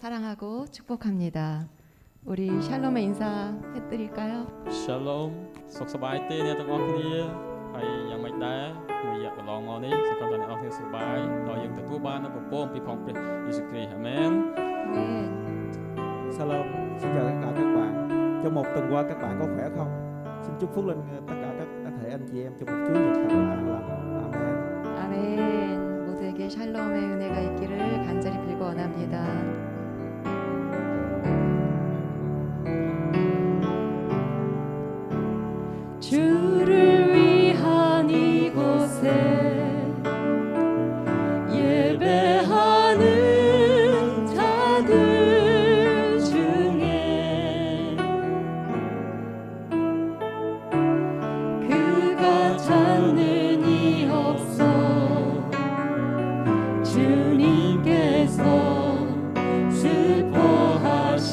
사랑하고 축복합니다. 우리 샬롬의 인사 해드릴까요? Shalom សុខសប្បាយទេអ្នកទាំងអស់គ្នាហើយយ៉ាងម៉េចដែរមួយរយៈកន្លងមកនេះសង្ឃឹមថាអ្នកទាំងអស់គ្នាសុខសប្បាយដល់យើងទទួលបាននូវពរពីផងព្រះយេស៊ូវគ្រីស្ទអាមែន 네. Shalom, xin chào tất cả các bạn. Trong một tuần qua các bạn có khỏe không? Xin chúc phúc lên tất cả các thể anh chị em trong một Chúa Nhật thật là an lành. Amen. 아멘. 모두에게 샬롬의 은혜가 있기를 간절히 빌고 원합니다. 주를 위한 이곳에 예배하는 자들 중에 그가 찾는 이 없어 주님께서 슬퍼하시네.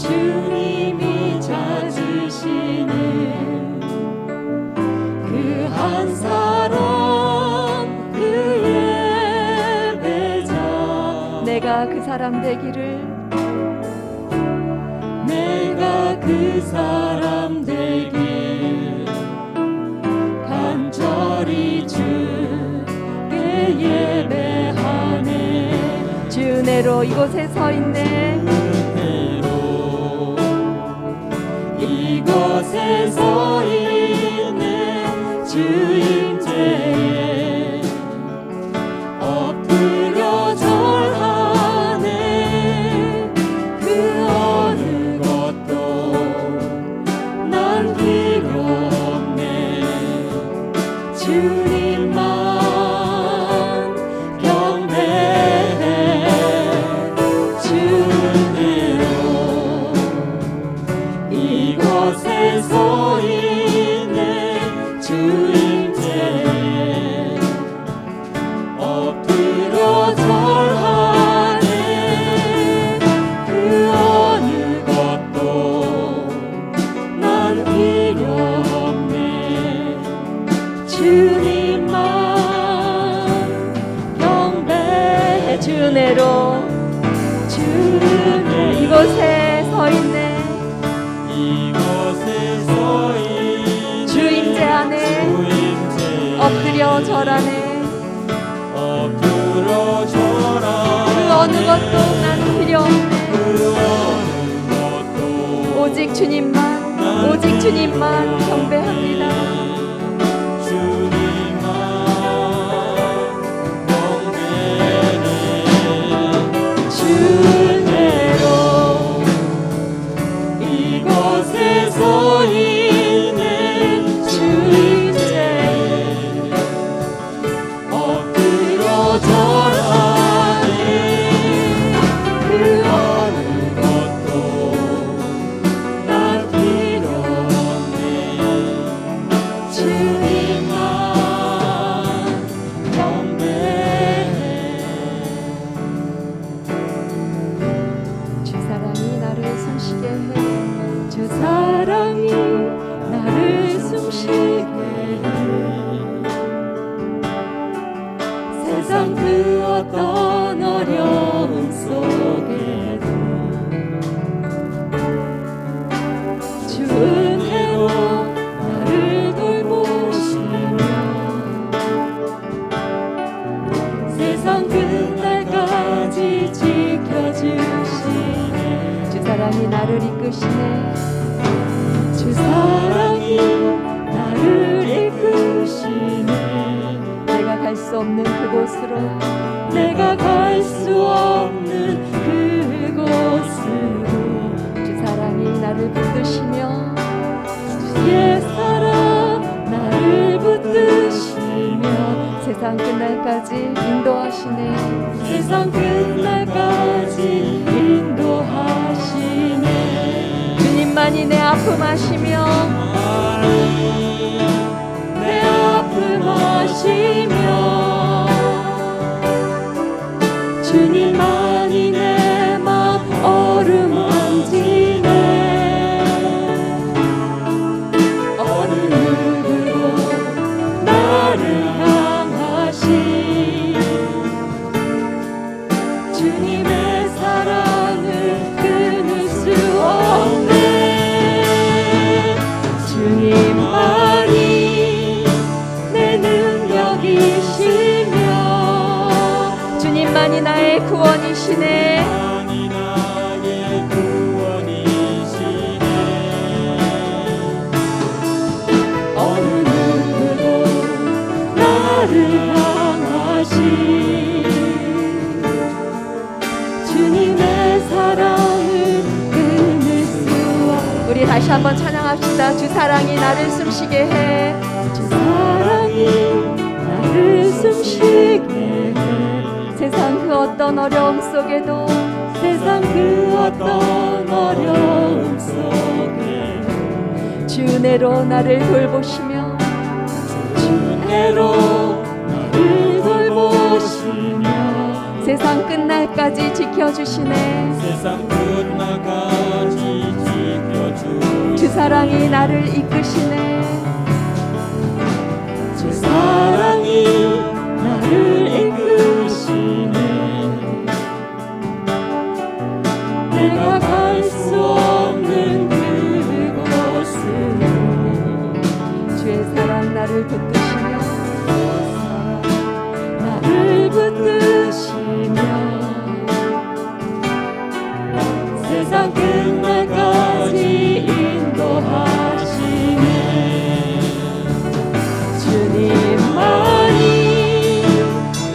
주님이 찾으시는 그 한 사람 그 예배자 내가 그 사람 되기를 내가 그 사람 되길 간절히 주께 예배하네. 주 은혜로 이곳에 서 있네. 이곳에 서 있는 주임제에 엎드려 절하네. 그 어느 것도 난 필요 없네. 주님만 경배해. 주 은혜로 이곳에 서 있는 주임제에 엎드려 절하네. 그 어느 것도 난 필요 없네. 주님만 경배해. 주 은혜로 주 은혜 이곳에 서 있네. 이곳에 서 있는 주임제 안에 엎드려 절하네. 엎드려 절하네. 그 어느 것도 나는 필요 없네. 그 어느 것도 오직 주님만 오직 주님만 경배합니다. 주님만 경배해. 주 은혜로 이곳에 서 있는 주임제에 엎드려 절하네. 그 어느 것도 난 필요 없네. 주님만 경배해. 주 사랑이 나를 숨쉬게 해. 주 사랑이 나를 숨쉬게 해. 세상 그 어떤 어려움 속에도 주 은혜로 나를 돌보시며 세상 끝날까지 지켜주시네. 주 사랑이 나를 이끄시네. 주 사랑이 나를 이끄시네. 내가 갈 수 없는 그곳으로 내가 갈 수 없는 그곳으로 주 사랑이 나를 붙드시며 주의 사랑 나를 붙드시며 세상 끝날까지 인도하시네. 세상 끝날까지 인도하시네. 주님만이 내 아픔 아시며 내 아픔 아시며 주님만이 내 맘 어루만지네. 어느 누구도 나를 향하시 다시 한번 찬양합시다. 주 사랑이 나를 숨쉬게 해. 주 사랑이 나를 숨쉬게 해. 세상 그 어떤 어려움 속에도 세상 그 어떤 어려움 속에 주 은혜로 나를 돌보시며 주 은혜로 나를 돌보시며 세상 끝날까지 지켜주시네. 세상 끝날까지 지켜주 주 사랑이 나를 이끄시네. 주 사랑이 나를 이끄시네. 내가 갈 수 없는 그곳으로 주의 사랑 나를 붙드시며 나를 붙드시며 세상 끝날까지 인도하시네. 주님만이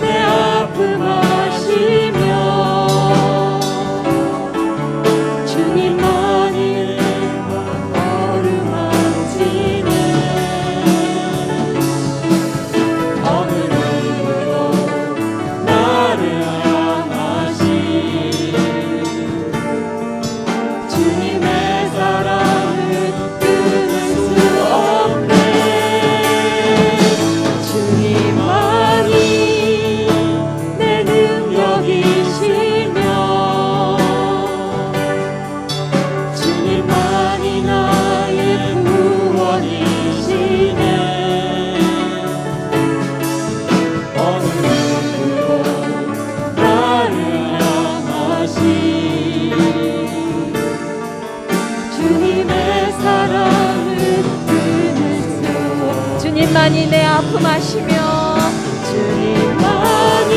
내 아픔 아시며 주님만이 어루만지네. 어느 누구도 나를 향하시 주님의 사랑을 끊을 수 없네. 주님만이 내 능력이시며 주님만이 나의 구원이시네. 어느 누구도 나를 향하시 주님의 사랑을 끊을 수 주님만이 내 아픔 아시며 주님만이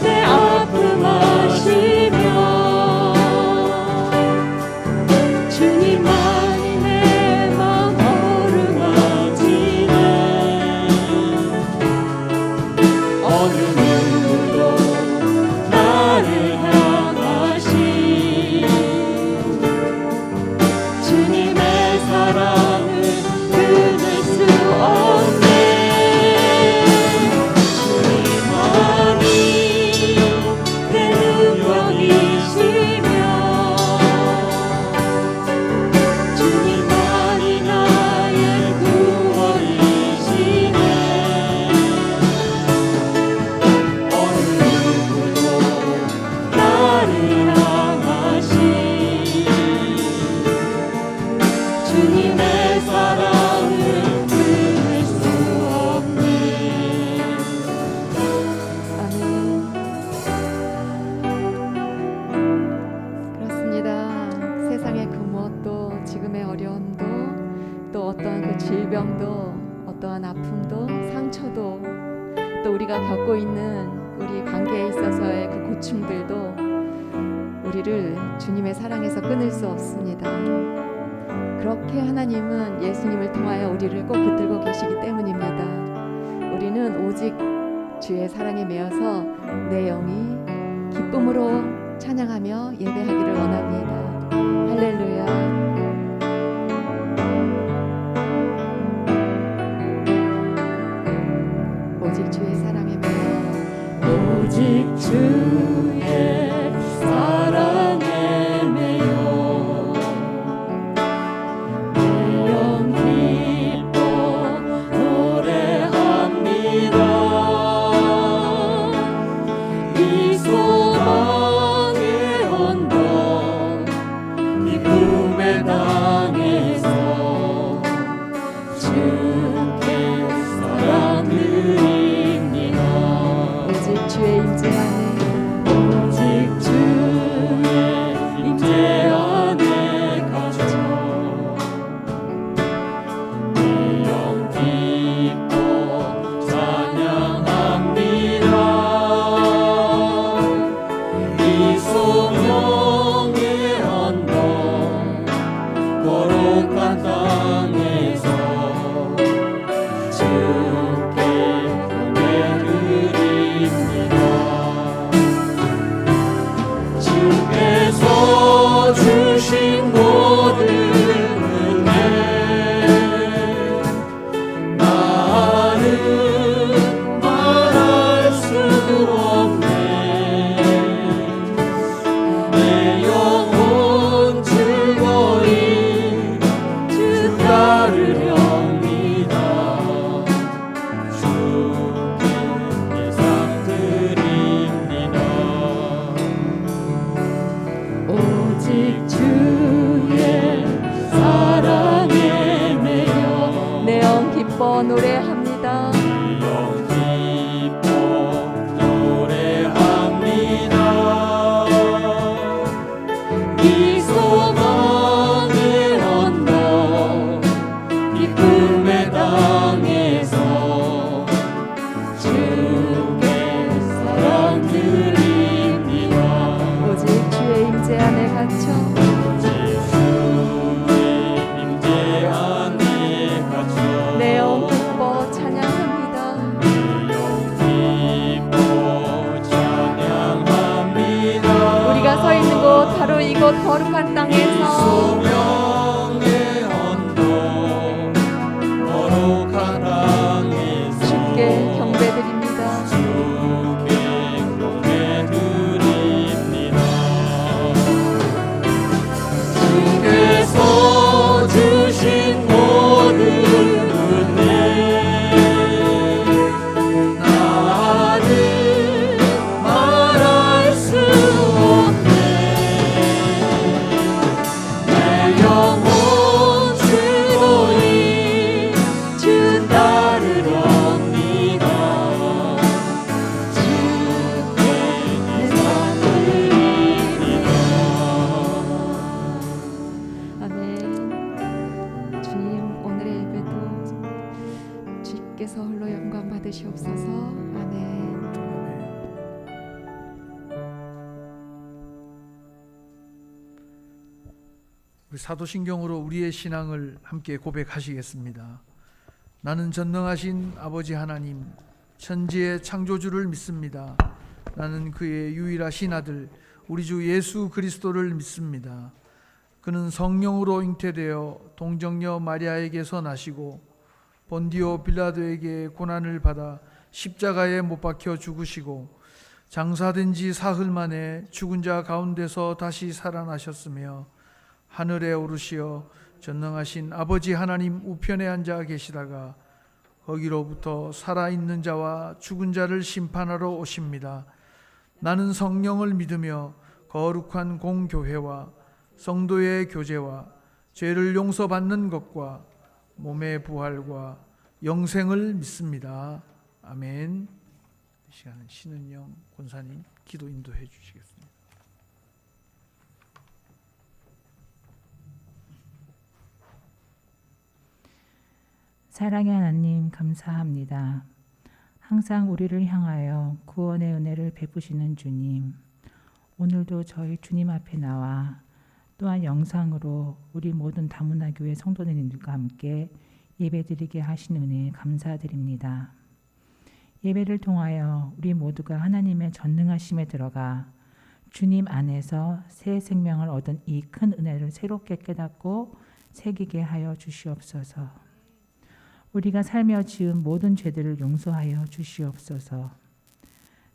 내 아픔 아시며 주님만이 내 마음 어루만지네. 어느 누구도 나를 향하시 주님의 사랑을 끊을 수 없네. 주님만이 내 능력이시며 주님만이 나의 구원이시네. 어느 누구도 나를 향하시 주님의 사랑을 끊을 수 없네. 아멘. 그렇습니다. 세상의 그 무엇도 지금의 어려움도 또 어떠한 그 질병도 어떠한 아픔도 상처도 또 우리가 겪고 있는 우리 관계에 있어서의 그 고충들도 우리를 주님의 사랑에서 끊을 수 없습니다. 그렇게 하나님은 예수님을 통하여 우리를 꼭 붙들고 계시기 때문입니다. 우리는 오직 주의 사랑에 매여서 내 영이 기쁨으로 찬양하며 예배하기를 원합니다. 할렐루야. 오직 주의 사랑에 매여 오직 주의 사랑에 매여 내 영 기뻐 노래합니다. 이 소망의 언덕 기쁨의 땅에서 주께 사랑 드립니다. 오직 주의 임재 안에 오직 주의 임재 안에 갇혀 내 영 기뻐 찬양합니다. 이 소명의 언덕 거룩한 땅에서 주께 경배드립니다. 주께서 주신 모든 하나님께서 홀로 영광 받으시옵소서. 아멘. 우리 사도신경으로 우리의 신앙을 함께 고백하시겠습니다. 나는 전능하신 아버지 하나님, 천지의 창조주를 믿습니다. 나는 그의 유일하신 아들 우리 주 예수 그리스도를 믿습니다. 그는 성령으로 잉태되어 동정녀 마리아에게서 나시고 본디오 빌라도에게 고난을 받아 십자가에 못 박혀 죽으시고 장사된 지 사흘 만에 죽은 자 가운데서 다시 살아나셨으며 하늘에 오르시어 전능하신 아버지 하나님 우편에 앉아 계시다가 거기로부터 살아있는 자와 죽은 자를 심판하러 오십니다. 나는 성령을 믿으며 거룩한 공교회와 성도의 교제와 죄를 용서받는 것과 몸의 부활과 영생을 믿습니다. 아멘. 이 시간은 신은영 권사님 기도 인도해 주시겠습니다. 사랑의 하나님 감사합니다. 항상 우리를 향하여 구원의 은혜를 베푸시는 주님, 오늘도 저희 주님 앞에 나와 또한 영상으로 우리 모든 다문화교회 성도님들과 함께 예배드리게 하신 은혜에 감사드립니다. 예배를 통하여 우리 모두가 하나님의 전능하심에 들어가 주님 안에서 새 생명을 얻은 이 큰 은혜를 새롭게 깨닫고 새기게 하여 주시옵소서. 우리가 살며 지은 모든 죄들을 용서하여 주시옵소서.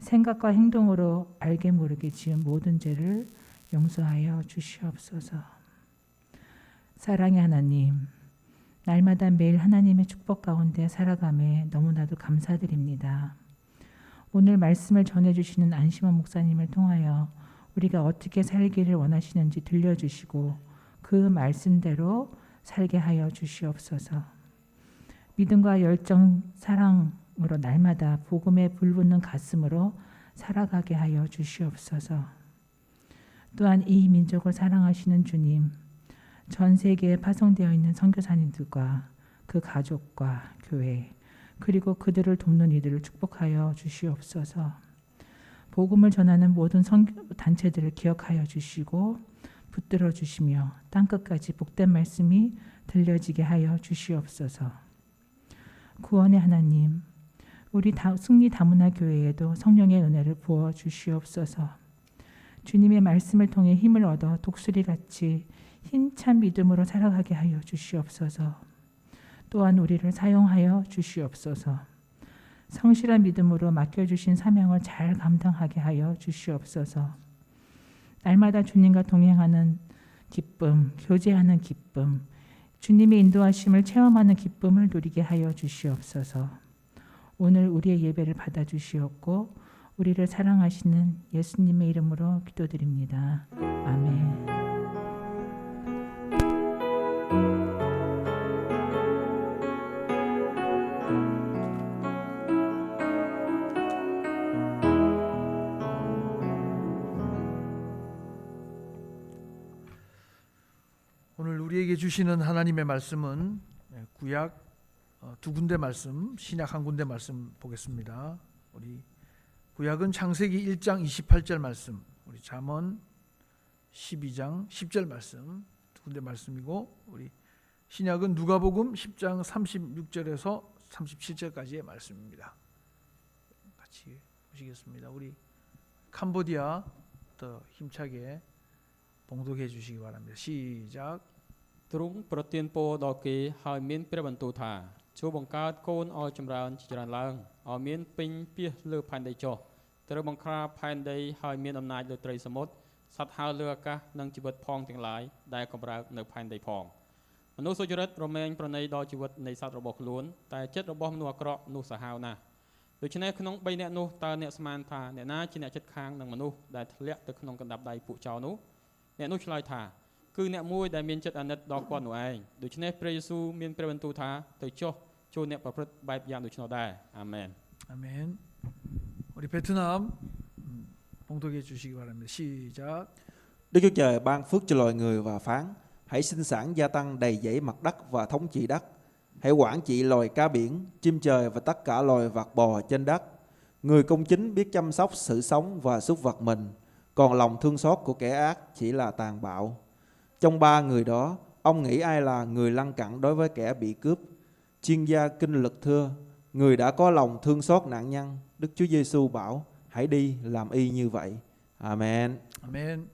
생각과 행동으로 알게 모르게 지은 모든 죄를 용서하여 주시옵소서. 사랑의 하나님, 날마다 매일 하나님의 축복 가운데 살아감에 너무나도 감사드립니다. 오늘 말씀을 전해주시는 안심원 목사님을 통하여 우리가 어떻게 살기를 원하시는지 들려주시고 그 말씀대로 살게 하여 주시옵소서. 믿음과 열정, 사랑으로 날마다 복음에 불붙는 가슴으로 살아가게 하여 주시옵소서. 또한 이 민족을 사랑하시는 주님, 전 세계에 파송되어 있는 선교사님들과 그 가족과 교회, 그리고 그들을 돕는 이들을 축복하여 주시옵소서. 복음을 전하는 모든 선교 단체들을 기억하여 주시고 붙들어 주시며 땅끝까지 복된 말씀이 들려지게 하여 주시옵소서. 구원의 하나님, 우리 승리 다문화 교회에도 성령의 은혜를 부어 주시옵소서. 주님의 말씀을 통해 힘을 얻어 독수리같이 힘찬 믿음으로 살아가게 하여 주시옵소서. 또한 우리를 사용하여 주시옵소서. 성실한 믿음으로 맡겨주신 사명을 잘 감당하게 하여 주시옵소서. 날마다 주님과 동행하는 기쁨, 교제하는 기쁨, 주님의 인도하심을 체험하는 기쁨을 누리게 하여 주시옵소서. 오늘 우리의 예배를 받아주시옵고 우리를 사랑하시는 예수님의 이름으로 기도드립니다. 아멘. 오늘 우리에게 주시는 하나님의 말씀은 구약 두 군데 말씀, 신약 한 군데 말씀 보겠습니다. 우리 구약은 창세기 1장 28절 말씀, 우리 잠언 12장 10절 말씀 두 군데 말씀이고, 우리 신약은 누가복음 10장 36절에서 37절까지의 말씀입니다. 같이 보시겠습니다. 우리 캄보디아 더 힘차게 봉독해 주시기 바랍니다. 시작. ទ្រង់ប្រទានពរដល់គេហើយមានព្រះបន្ទូលថាចូលបង្កើតកូនឲ្យចម្រើនជាច្រើនឡើងឲ្យមានពេញពាសលើផែនដីចុះត្រូវបង្ក្រាបផែនដីហើយមានអំណាចលើត្រីសមុទ្រសត្វហើរលើអាកាសនិងជីវិតផងទាំងឡាយដែលកំរើកនៅផែនដីផងមនុស្សសុចរិតរមែងប្រណីដល់ជីវិតនៃសត្វរបស់ខ្លួនតែចិត្តរបស់មនុស្សអាក្រក់នោះសាហាវណាស់ដូច្នេះក្នុង3នាក់នោះតើអ្នកស្មានថាអ្នកណាជាអ្នកចិត្តខាងនឹងមនុស្សដែលធ្លាក់ទៅក្នុងកណ្ដាប់ដៃពួកចោរនោះអ្នកនោះឆ្លើយថាគឺអ្នកមួយដែលមានចិត្តអាណិតដល់គាត់នោះឯងដូច្នេះព្រះយេស៊ូវមានព្រះបន្ទូលថាទៅចុះចូលអ្នកប្រព្រឹត្តបែបយ៉ាងដូច្នោះដែរអាមែន 아멘. 우리 베트남 봉독해 주시기 바랍니다. 시작. Đức Chúa Trời ban phước cho loài người và phán: hãy sinh sản gia tăng đầy dẫy mặt đất và thống trị đất. Hãy quản trị loài cá biển, chim trời và tất cả loài vật bò trên đất. Người công chính biết chăm sóc sự sống và súc vật mình, còn lòng thương xót của kẻ ác chỉ là tàn bạo. Trong ba người đó, ông nghĩ ai là người lăng cẳng đối với kẻ bị cướp? Chuyên gia kinh lực thưa, người đã có lòng thương xót nạn nhân. Đức Chúa Giêsu bảo, hãy đi làm y như vậy. 아멘. 아멘.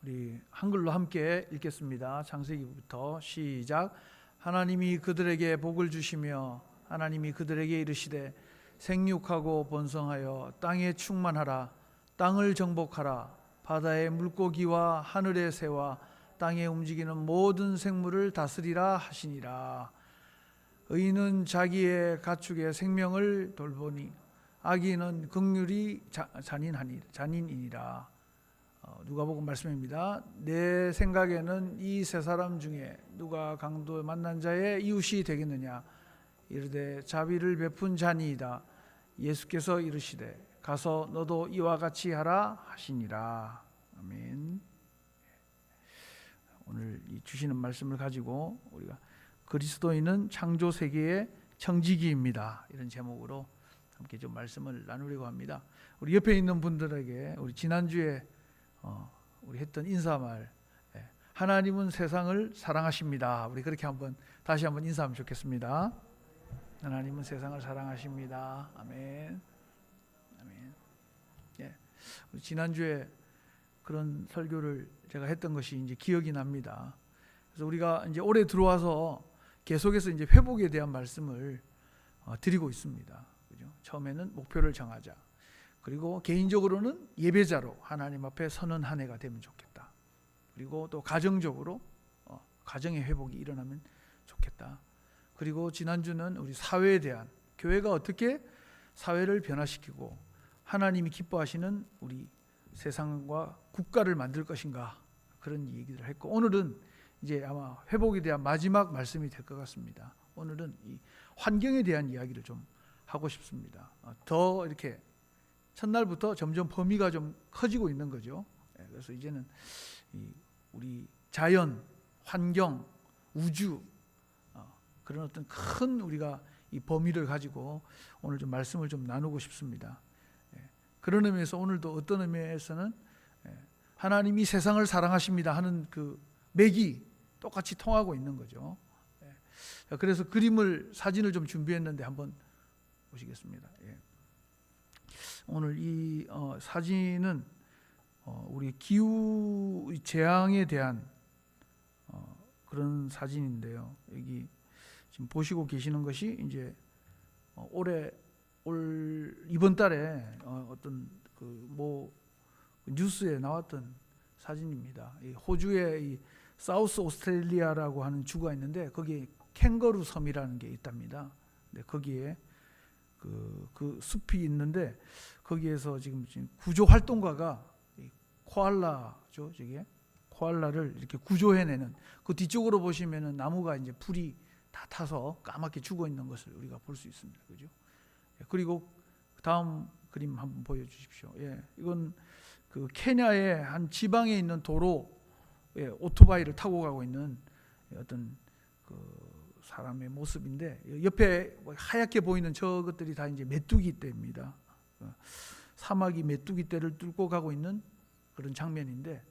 우리 한글로 함께 읽겠습니다. 창세기부터 시작. 하나님이 그들에게 복을 주시며 하나님이 그들에게 이르시되 생육하고 번성하여 땅에 충만하라. 땅을 정복하라. 바다의 물고기와 하늘의 새와 땅에 움직이는 모든 생물을 다스리라 하시니라. 의인은 자기의 가축의 생명을 돌보니 악인은 긍휼이 잔인이니라. 누가복음 말씀입니다. 내 생각에는 이 세 사람 중에 누가 강도 만난 자의 이웃이 되겠느냐. 이르되 자비를 베푼 자니이다. 예수께서 이르시되 가서 너도 이와 같이 하라 하시니라. 아멘. 오늘 이 주시는 말씀을 가지고 우리가 그리스도인은 창조 세계의 청지기입니다. 이런 제목으로 함께 좀 말씀을 나누려고 합니다. 우리 옆에 있는 분들에게 우리 지난주에 우리 했던 인사말, 하나님은 세상을 사랑하십니다. 우리 그렇게 다시 한번 인사하면 좋겠습니다. 하나님은 세상을 사랑하십니다. 아멘. 아멘. 예. 우리 지난주에 그런 설교를 제가 했던 것이 이제 기억이 납니다. 그래서 우리가 이제 올해 들어와서 계속해서 이제 회복에 대한 말씀을 드리고 있습니다. 그죠? 처음에는 목표를 정하자. 그리고 개인적으로는 예배자로 하나님 앞에 서는 한 해가 되면 좋겠다. 그리고 또 가정적으로 가정의 회복이 일어나면 좋겠다. 그리고 지난주는 우리 사회에 대한, 교회가 어떻게 사회를 변화시키고 하나님이 기뻐하시는 우리 세상과 국가를 만들 것인가, 그런 얘기를 했고, 오늘은 이제 아마 회복에 대한 마지막 말씀이 될 것 같습니다. 오늘은 이 환경에 대한 이야기를 좀 하고 싶습니다. 더 이렇게 첫날부터 점점 범위가 좀 커지고 있는 거죠. 그래서 이제는 우리 자연, 환경, 우주, 그런 어떤 큰 우리가 이 범위를 가지고 오늘 좀 말씀을 좀 나누고 싶습니다. 그런 의미에서 오늘도 어떤 의미에서는 하나님이 세상을 사랑하십니다 하는 그 맥이 똑같이 통하고 있는 거죠. 그래서 사진을 좀 준비했는데 한번 보시겠습니다. 오늘 이 사진은 우리 기후 재앙에 대한 그런 사진인데요. 여기 지금 보시고 계시는 것이 이제 이번 달에 어떤 뉴스에 나왔던 사진입니다. 이 호주의 이 사우스 오스트레일리아라고 하는 주가 있는데 거기에 캥거루 섬이라는 게 있답니다. 근데 거기에 그 숲이 있는데 거기에서 지금 구조 활동가가 코알라죠, 저게 코알라를 이렇게 구조해내는, 그 뒤쪽으로 보시면은 나무가 이제 풀이 다 타서 까맣게 죽어 있는 것을 우리가 볼 수 있습니다. 그죠? 그리고 다음 그림 한번 보여주십시오. 이건 그 케냐의 한 지방에 있는 도로에 오토바이를 타고 가고 있는 어떤 그 사람의 모습인데, 옆에 하얗게 보이는 저것들이 다 이제 메뚜기 떼입니다. 사마귀 메뚜기 떼를 뚫고 가고 있는 그런 장면인데,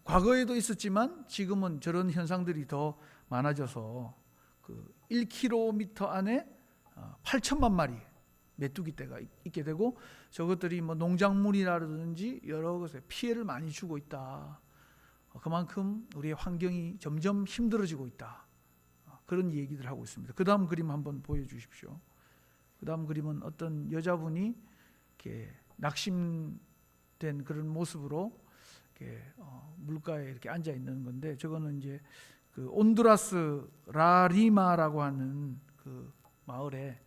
과거에도 있었지만 지금은 저런 현상들이 더 많아져서 그 1km 안에 8천만 마리 메뚜기 떼가 있게 되고, 저것들이 농작물이라든지 여러 것에 피해를 많이 주고 있다. 그만큼 우리의 환경이 점점 힘들어지고 있다. 그런 얘기들 하고 있습니다. 그 다음 그림 한번 보여주십시오. 그 다음 그림은 어떤 여자분이 이렇게 낙심된 그런 모습으로 이렇게 물가에 이렇게 앉아 있는 건데, 저거는 이제 그 온두라스 라리마라고 하는 그 마을에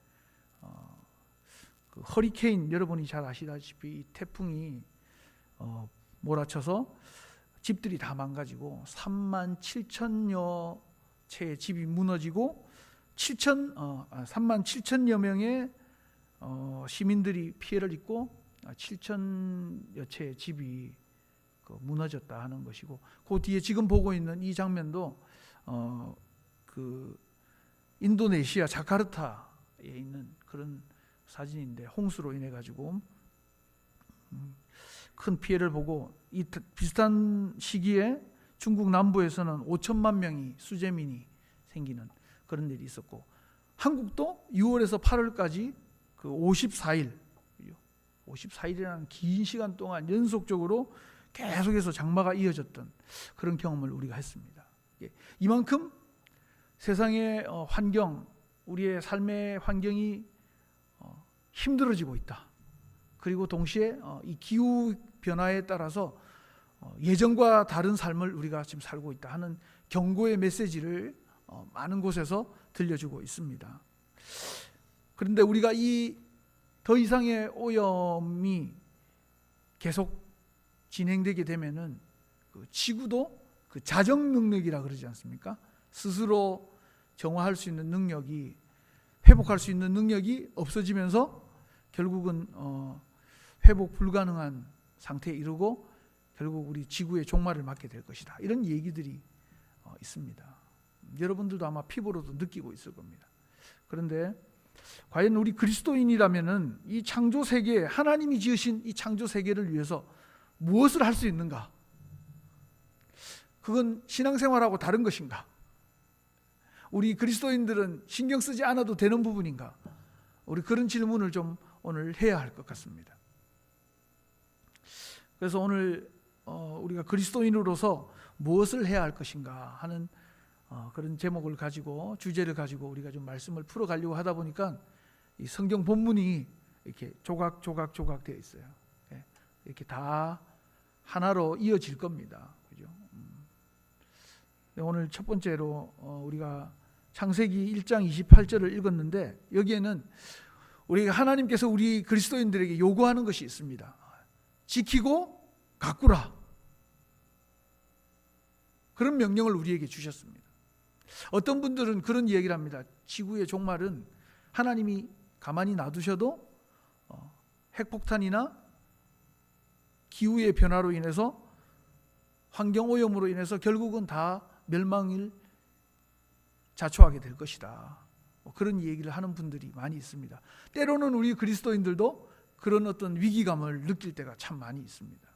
그 허리케인, 여러분이 잘 아시다시피 태풍이 몰아쳐서 집들이 다 망가지고 3만 7천여 채의 집이 무너지고 3만 7천여 명의 시민들이 피해를 입고 7천여 채의 집이 무너졌다 하는 것이고, 그 뒤에 지금 보고 있는 이 장면도 그 인도네시아 자카르타에 있는 그런 사진인데 홍수로 인해 가지고 큰 피해를 보고 이 비슷한 시기에 중국 남부에서는 5천만 명이 수재민이 생기는 그런 일이 있었고 한국도 6월에서 8월까지 그 54일이라는 긴 시간 동안 연속적으로 계속해서 장마가 이어졌던 그런 경험을 우리가 했습니다. 이만큼 세상의 환경, 우리의 삶의 환경이 힘들어지고 있다. 그리고 동시에 이 기후 변화에 따라서 예전과 다른 삶을 우리가 지금 살고 있다 하는 경고의 메시지를 많은 곳에서 들려주고 있습니다. 그런데 우리가 이 더 이상의 오염이 계속 진행되게 되면은 그 지구도 그 자정 능력이라 그러지 않습니까? 스스로 정화할 수 있는 능력이, 회복할 수 있는 능력이 없어지면서 결국은 회복 불가능한 상태에 이르고 결국 우리 지구의 종말을 맞게 될 것이다. 이런 얘기들이 있습니다. 여러분들도 아마 피부로도 느끼고 있을 겁니다. 그런데 과연 우리 그리스도인이라면은 이 창조 세계, 하나님이 지으신 이 창조 세계를 위해서 무엇을 할 수 있는가? 그건 신앙생활하고 다른 것인가? 우리 그리스도인들은 신경 쓰지 않아도 되는 부분인가? 우리 그런 질문을 좀 오늘 해야 할 것 같습니다. 그래서 오늘 우리가 그리스도인으로서 무엇을 해야 할 것인가 하는 그런 제목을 가지고, 주제를 가지고 우리가 좀 말씀을 풀어가려고 하다 보니까 이 성경 본문이 이렇게 조각 되어 있어요. 이렇게 다 하나로 이어질 겁니다. 그죠? 오늘 첫 번째로 우리가 창세기 1장 28절을 읽었는데 여기에는 우리가 하나님께서 우리 그리스도인들에게 요구하는 것이 있습니다. 지키고 가꾸라. 그런 명령을 우리에게 주셨습니다. 어떤 분들은 그런 이야기를 합니다. 지구의 종말은 하나님이 가만히 놔두셔도 핵폭탄이나 기후의 변화로 인해서, 환경오염으로 인해서 결국은 다 멸망을 자초하게 될 것이다. 그런 얘기를 하는 분들이 많이 있습니다. 때로는 우리 그리스도인들도 그런 어떤 위기감을 느낄 때가 참 많이 있습니다.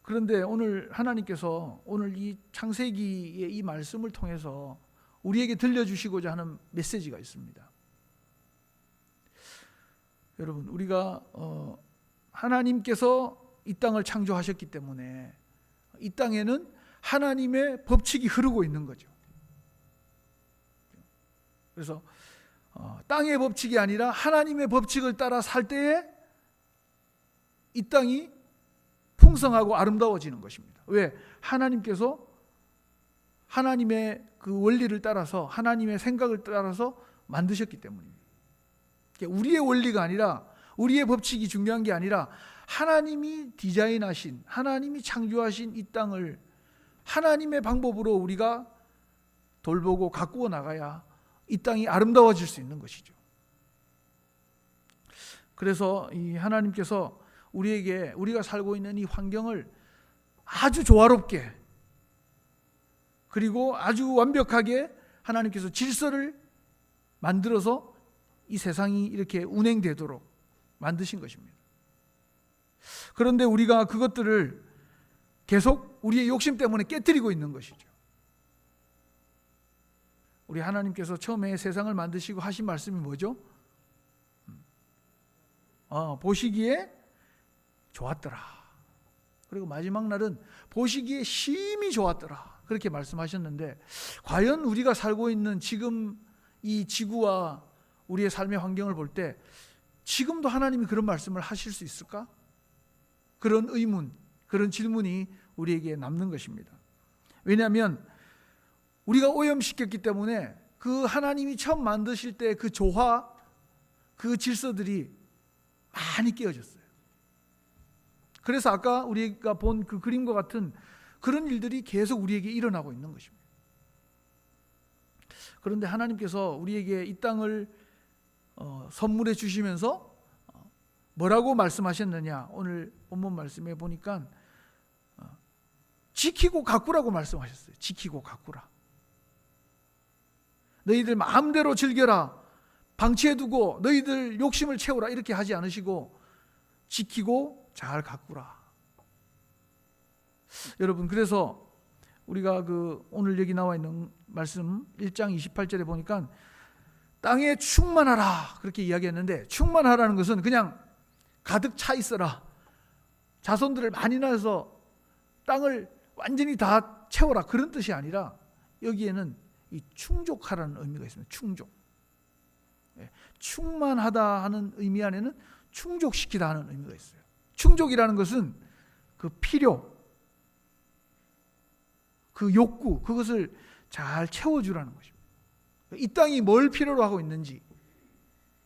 그런데 오늘 하나님께서 오늘 이 창세기의 이 말씀을 통해서 우리에게 들려주시고자 하는 메시지가 있습니다. 여러분, 우리가 하나님께서 이 땅을 창조하셨기 때문에 이 땅에는 하나님의 법칙이 흐르고 있는 거죠. 그래서 땅의 법칙이 아니라 하나님의 법칙을 따라 살 때에 이 땅이 풍성하고 아름다워지는 것입니다. 왜? 하나님께서 하나님의 그 원리를 따라서, 하나님의 생각을 따라서 만드셨기 때문입니다. 우리의 원리가 아니라, 우리의 법칙이 중요한 게 아니라 하나님이 디자인하신, 하나님이 창조하신 이 땅을 하나님의 방법으로 우리가 돌보고 가꾸어 나가야 이 땅이 아름다워질 수 있는 것이죠. 그래서 이 하나님께서 우리에게, 우리가 살고 있는 이 환경을 아주 조화롭게, 그리고 아주 완벽하게 하나님께서 질서를 만들어서 이 세상이 이렇게 운행되도록 만드신 것입니다. 그런데 우리가 그것들을 계속 우리의 욕심 때문에 깨뜨리고 있는 것이죠. 우리 하나님께서 처음에 세상을 만드시고 하신 말씀이 뭐죠? 보시기에 좋았더라. 그리고 마지막 날은 보시기에 심히 좋았더라. 그렇게 말씀하셨는데, 과연 우리가 살고 있는 지금 이 지구와 우리의 삶의 환경을 볼 때 지금도 하나님이 그런 말씀을 하실 수 있을까? 그런 의문, 그런 질문이 우리에게 남는 것입니다. 왜냐하면 우리가 오염시켰기 때문에 그 하나님이 처음 만드실 때 그 조화, 그 질서들이 많이 깨어졌어요. 그래서 아까 우리가 본 그 그림과 같은 그런 일들이 계속 우리에게 일어나고 있는 것입니다. 그런데 하나님께서 우리에게 이 땅을 선물해 주시면서 뭐라고 말씀하셨느냐? 오늘 본문 말씀에 보니까 지키고 가꾸라고 말씀하셨어요. 지키고 가꾸라. 너희들 마음대로 즐겨라, 방치해두고 너희들 욕심을 채우라 이렇게 하지 않으시고 지키고 잘 가꾸라. 여러분, 그래서 우리가 오늘 여기 나와 있는 말씀 1장 28절에 보니까 땅에 충만하라 그렇게 이야기했는데, 충만하라는 것은 그냥 가득 차 있어라, 자손들을 많이 낳아서 땅을 완전히 다 채워라 그런 뜻이 아니라, 여기에는 이 충족하라는 의미가 있습니다. 충족. 충만하다 하는 의미 안에는 충족시키다 하는 의미가 있어요. 충족이라는 것은 그 필요, 그 욕구, 그것을 잘 채워주라는 것입니다. 이 땅이 뭘 필요로 하고 있는지,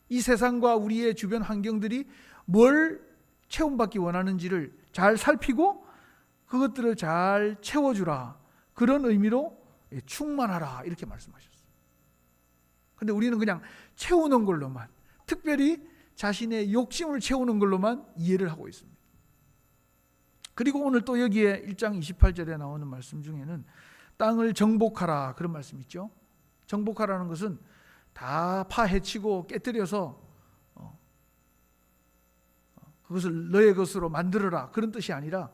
이 세상과 우리의 주변 환경들이 뭘 채움받기 원하는지를 잘 살피고 그것들을 잘 채워주라, 그런 의미로 충만하라 이렇게 말씀하셨어요. 근데 우리는 그냥 채우는 걸로만, 특별히 자신의 욕심을 채우는 걸로만 이해를 하고 있습니다. 그리고 오늘 또 여기에 1장 28절에 나오는 말씀 중에는 땅을 정복하라 그런 말씀이 있죠. 정복하라는 것은 다 파헤치고 깨뜨려서 그것을 너의 것으로 만들어라 그런 뜻이 아니라,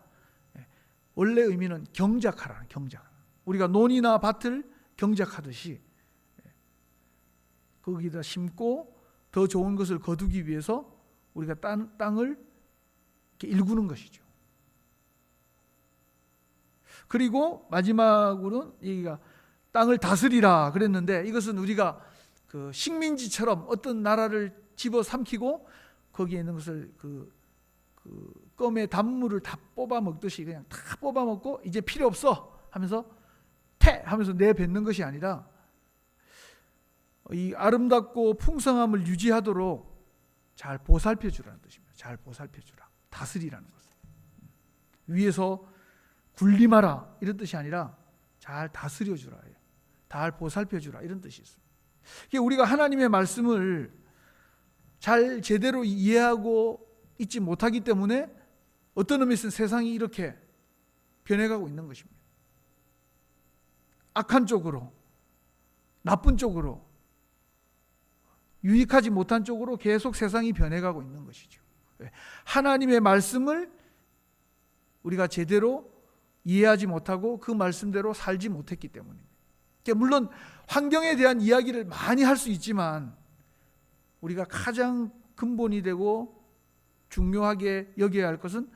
원래 의미는 경작하라, 경작. 우리가 논이나 밭을 경작하듯이 거기다 심고 더 좋은 것을 거두기 위해서 우리가 땅을 이렇게 일구는 것이죠. 그리고 마지막으로는 여기가 땅을 다스리라 그랬는데, 이것은 우리가 그 식민지처럼 어떤 나라를 집어삼키고 거기에 있는 것을 그 껌의 단물을 다 뽑아 먹듯이 그냥 다 뽑아 먹고 이제 필요 없어 하면서 퇴 하면서 내뱉는 것이 아니라, 이 아름답고 풍성함을 유지하도록 잘 보살펴 주라는 뜻입니다. 잘 보살펴 주라, 다스리라는 것은. 위에서 군림하라 이런 뜻이 아니라 잘 다스려 주라, 잘 보살펴 주라 이런 뜻이 있습니다. 우리가 하나님의 말씀을 잘 제대로 이해하고 있지 못하기 때문에 어떤 의미에서는 세상이 이렇게 변해가고 있는 것입니다. 악한 쪽으로, 나쁜 쪽으로, 유익하지 못한 쪽으로 계속 세상이 변해가고 있는 것이죠. 하나님의 말씀을 우리가 제대로 이해하지 못하고 그 말씀대로 살지 못했기 때문입니다. 물론 환경에 대한 이야기를 많이 할 수 있지만, 우리가 가장 근본이 되고 중요하게 여겨야 할 것은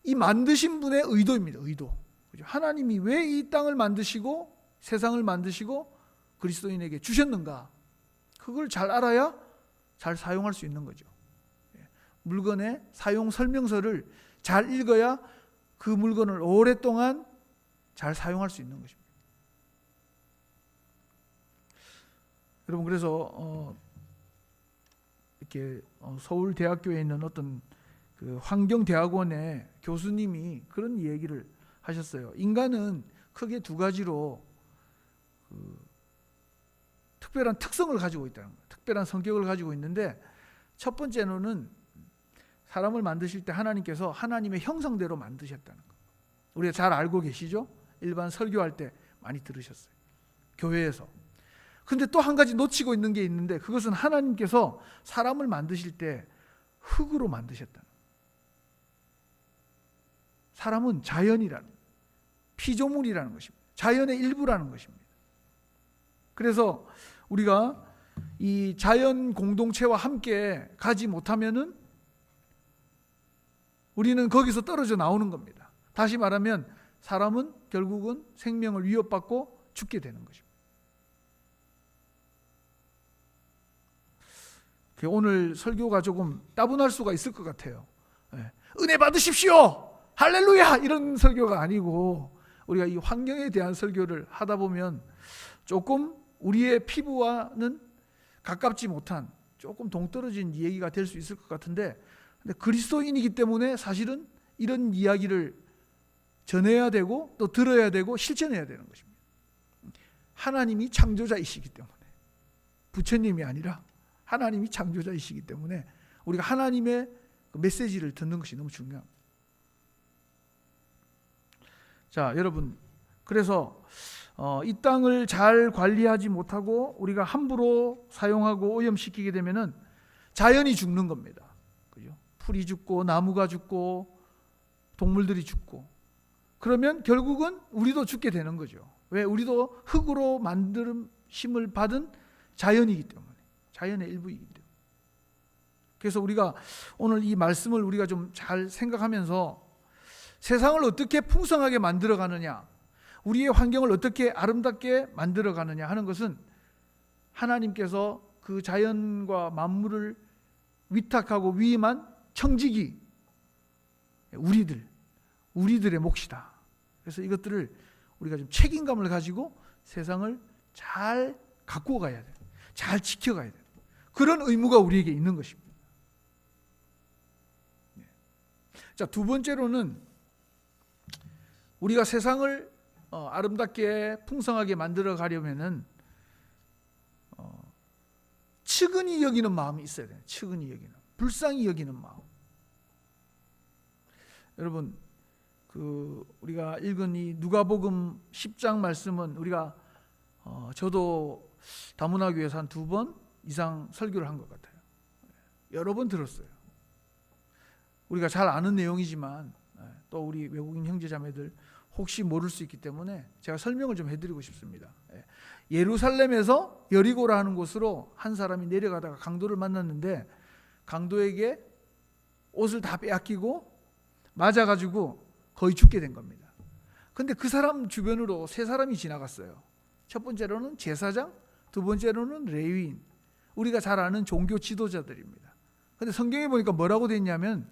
이 만드신 분의 의도입니다. 의도. 하나님이 왜 이 땅을 만드시고 세상을 만드시고 그리스도인에게 주셨는가, 그걸 잘 알아야 잘 사용할 수 있는 거죠. 물건의 사용 설명서를 잘 읽어야 그 물건을 오랫동안 잘 사용할 수 있는 것입니다. 여러분, 그래서 이렇게 서울대학교에 있는 어떤 그 환경대학원의 교수님이 그런 얘기를 하셨어요. 인간은 크게 두 가지로 특별한 특성을 가지고 있다는 거예요. 특별한 성격을 가지고 있는데, 첫 번째로는 사람을 만드실 때 하나님께서 하나님의 형상대로 만드셨다는 거. 우리가 잘 알고 계시죠? 일반 설교할 때 많이 들으셨어요. 교회에서. 근데 또 한 가지 놓치고 있는 게 있는데, 그것은 하나님께서 사람을 만드실 때 흙으로 만드셨다는 거예요. 사람은 자연이라는, 피조물이라는 것입니다. 자연의 일부라는 것입니다. 그래서 우리가 이 자연 공동체와 함께 가지 못하면은 우리는 거기서 떨어져 나오는 겁니다. 다시 말하면 사람은 결국은 생명을 위협받고 죽게 되는 것입니다. 오늘 설교가 조금 따분할 수가 있을 것 같아요. 은혜 받으십시오! 할렐루야! 이런 설교가 아니고, 우리가 이 환경에 대한 설교를 하다 보면 조금 우리의 피부와는 가깝지 못한 조금 동떨어진 얘기가 될 수 있을 것 같은데, 근데 그리스도인이기 때문에 사실은 이런 이야기를 전해야 되고 또 들어야 되고 실천해야 되는 것입니다. 하나님이 창조자이시기 때문에, 부처님이 아니라 하나님이 창조자이시기 때문에 우리가 하나님의 메시지를 듣는 것이 너무 중요합니다. 자, 여러분, 그래서 이 땅을 잘 관리하지 못하고 우리가 함부로 사용하고 오염시키게 되면은 자연이 죽는 겁니다. 그죠? 풀이 죽고 나무가 죽고 동물들이 죽고, 그러면 결국은 우리도 죽게 되는 거죠. 왜? 우리도 흙으로 만들심을 받은 자연이기 때문에, 자연의 일부이기 때문에. 그래서 우리가 오늘 이 말씀을 우리가 좀 잘 생각하면서 세상을 어떻게 풍성하게 만들어 가느냐, 우리의 환경을 어떻게 아름답게 만들어 가느냐 하는 것은 하나님께서 그 자연과 만물을 위탁하고 위임한 청지기, 우리들의 몫이다. 그래서 이것들을 우리가 좀 책임감을 가지고 세상을 잘 갖고 가야 돼요. 잘 지켜가야 돼요. 그런 의무가 우리에게 있는 것입니다. 자, 두 번째로는 우리가 세상을 아름답게 풍성하게 만들어 가려면은 측은히 여기는 마음이 있어야 돼요. 측은히 여기는, 불쌍히 여기는 마음. 여러분, 우리가 읽은 이 누가복음 10장 말씀은 우리가 저도 다문화교회에서 한 2번 이상 설교를 한 것 같아요. 여러 번 들었어요. 우리가 잘 아는 내용이지만 또 우리 외국인 형제자매들 혹시 모를 수 있기 때문에 제가 설명을 좀 해드리고 싶습니다. 예루살렘에서 여리고라 하는 곳으로 한 사람이 내려가다가 강도를 만났는데, 강도에게 옷을 다 빼앗기고 맞아가지고 거의 죽게 된 겁니다. 근데 그 사람 주변으로 세 사람이 지나갔어요. 첫 번째로는 제사장, 두 번째로는 레위인, 우리가 잘 아는 종교 지도자들입니다. 근데 성경에 보니까 뭐라고 돼 있냐면,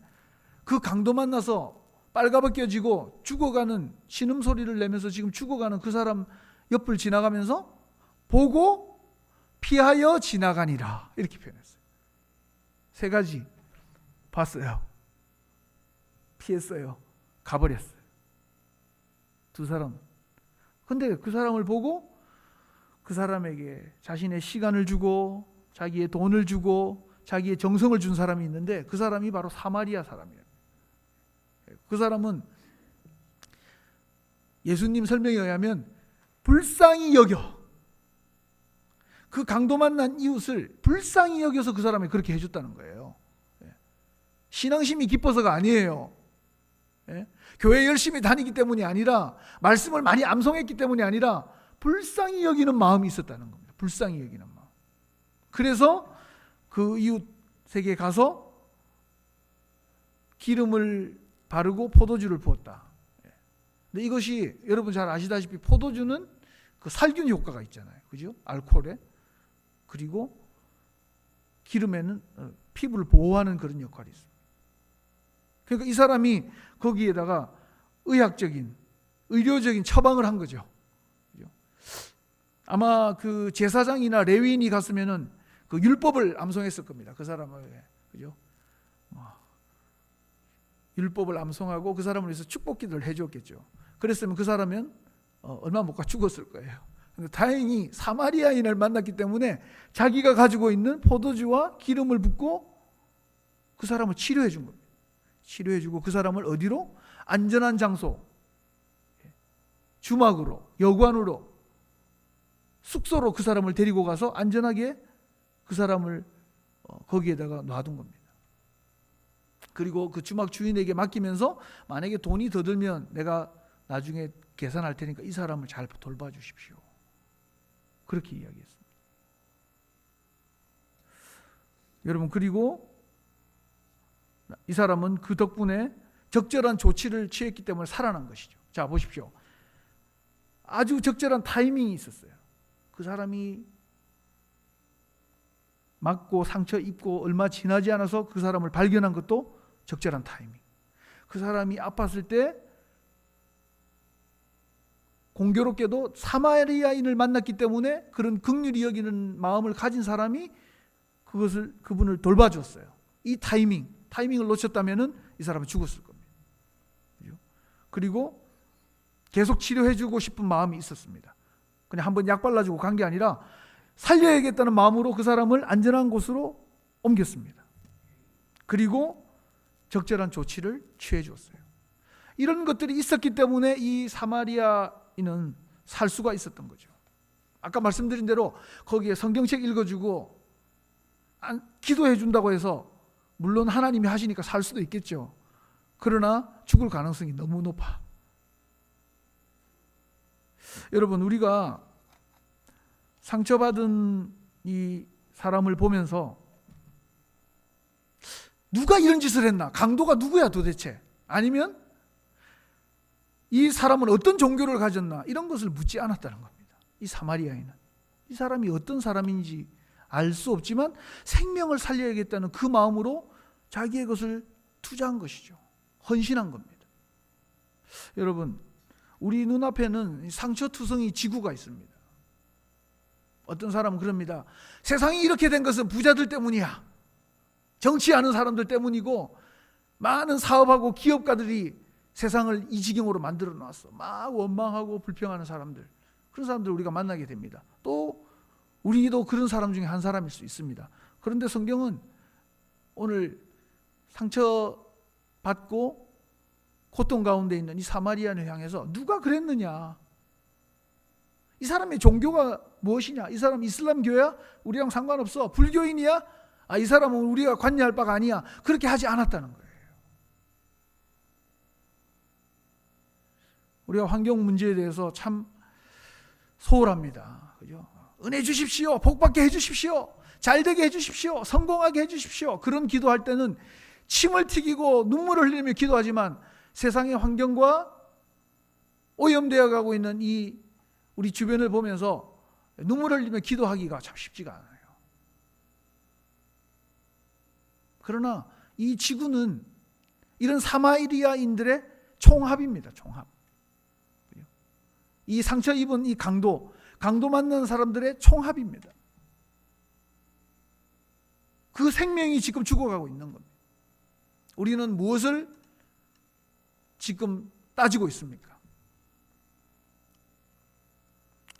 그 강도 만나서 빨가벗겨지고 죽어가는, 신음소리를 내면서 지금 죽어가는 그 사람 옆을 지나가면서 보고 피하여 지나가니라, 이렇게 표현했어요. 세 가지 봤어요, 피했어요, 가버렸어요. 두 사람. 근데 그 사람을 보고 그 사람에게 자신의 시간을 주고 자기의 돈을 주고 자기의 정성을 준 사람이 있는데, 그 사람이 바로 사마리아 사람이에요. 그 사람은 예수님 설명에 의하면 불쌍히 여겨, 그 강도 만난 이웃을 불쌍히 여겨서 그 사람이 그렇게 해줬다는 거예요. 신앙심이 깊어서가 아니에요. 교회 열심히 다니기 때문이 아니라, 말씀을 많이 암송했기 때문이 아니라 불쌍히 여기는 마음이 있었다는 겁니다. 불쌍히 여기는 마음. 그래서 그 이웃에게 가서 기름을 바르고 포도주를 부었다. 근데 이것이 여러분 잘 아시다시피 포도주는 그 살균 효과가 있잖아요. 그죠? 알코올에. 그리고 기름에는 피부를 보호하는 그런 역할이 있습니다. 그러니까 이 사람이 거기에다가 의학적인, 의료적인 처방을 한 거죠. 그죠? 아마 그 제사장이나 레위인이 갔으면은 그 율법을 암송했을 겁니다. 그 사람을. 그죠? 율법을 암송하고 그 사람을 위해서 축복 기도를 해줬겠죠. 그랬으면 그 사람은 얼마 못 가 죽었을 거예요. 근데 다행히 사마리아인을 만났기 때문에 자기가 가지고 있는 포도주와 기름을 붓고 그 사람을 치료해 준 겁니다. 치료해 주고 그 사람을 어디로? 안전한 장소, 주막으로, 여관으로, 숙소로 그 사람을 데리고 가서 안전하게 그 사람을 거기에다가 놔둔 겁니다. 그리고 그 주막 주인에게 맡기면서 만약에 돈이 더 들면 내가 나중에 계산할 테니까 이 사람을 잘 돌봐주십시오. 그렇게 이야기했습니다. 여러분, 그리고 이 사람은 그 덕분에 적절한 조치를 취했기 때문에 살아난 것이죠. 자, 보십시오. 아주 적절한 타이밍이 있었어요. 그 사람이 맞고 상처 입고 얼마 지나지 않아서 그 사람을 발견한 것도 적절한 타이밍. 그 사람이 아팠을 때 공교롭게도 사마리아인을 만났기 때문에 그런 긍휼히 여기는 마음을 가진 사람이 그분을 돌봐줬어요. 이 타이밍을 놓쳤다면은 이 사람은 죽었을 겁니다. 그리고 계속 치료해주고 싶은 마음이 있었습니다. 그냥 한번 약 발라주고 간 게 아니라 살려야겠다는 마음으로 그 사람을 안전한 곳으로 옮겼습니다. 그리고 적절한 조치를 취해 주었어요. 이런 것들이 있었기 때문에 이 사마리아 집사이는 살 수가 있었던 거죠. 아까 말씀드린 대로 거기에 성경책 읽어주고 기도해 준다고 해서 물론 하나님이 하시니까 살 수도 있겠죠. 그러나 죽을 가능성이 너무 높아. 여러분, 우리가 상처받은 이 사람을 보면서 누가 이런 짓을 했나? 강도가 누구야 도대체? 아니면 이 사람은 어떤 종교를 가졌나? 이런 것을 묻지 않았다는 겁니다. 이 사마리아인은 이 사람이 어떤 사람인지 알 수 없지만 생명을 살려야겠다는 그 마음으로 자기의 것을 투자한 것이죠. 헌신한 겁니다. 여러분, 우리 눈앞에는 상처투성이 지구가 있습니다. 어떤 사람은 그럽니다. 세상이 이렇게 된 것은 부자들 때문이야. 정치하는 사람들 때문이고 많은 사업하고 기업가들이 세상을 이 지경으로 만들어 놨어. 막 원망하고 불평하는 사람들, 그런 사람들 우리가 만나게 됩니다. 또 우리도 그런 사람 중에 한 사람일 수 있습니다. 그런데 성경은 오늘 상처받고 고통 가운데 있는 이 사마리아인을 향해서 누가 그랬느냐? 이 사람의 종교가 무엇이냐? 이 사람 이슬람교야? 우리랑 상관없어. 불교인이야? 이 사람은 우리가 관여할 바가 아니야. 그렇게 하지 않았다는 거예요. 우리가 환경 문제에 대해서 참 소홀합니다. 그죠? 은혜 주십시오. 복받게 해주십시오. 잘되게 해주십시오. 성공하게 해주십시오. 그런 기도할 때는 침을 튀기고 눈물을 흘리며 기도하지만 세상의 환경과 오염되어 가고 있는 이 우리 주변을 보면서 눈물을 흘리며 기도하기가 참 쉽지가 않아요. 그러나 이 지구는 이런 사마리아인들의 총합입니다. 총합. 이 상처 입은 이 강도 만난 사람들의 총합입니다. 그 생명이 지금 죽어가고 있는 겁니다. 우리는 무엇을 지금 따지고 있습니까?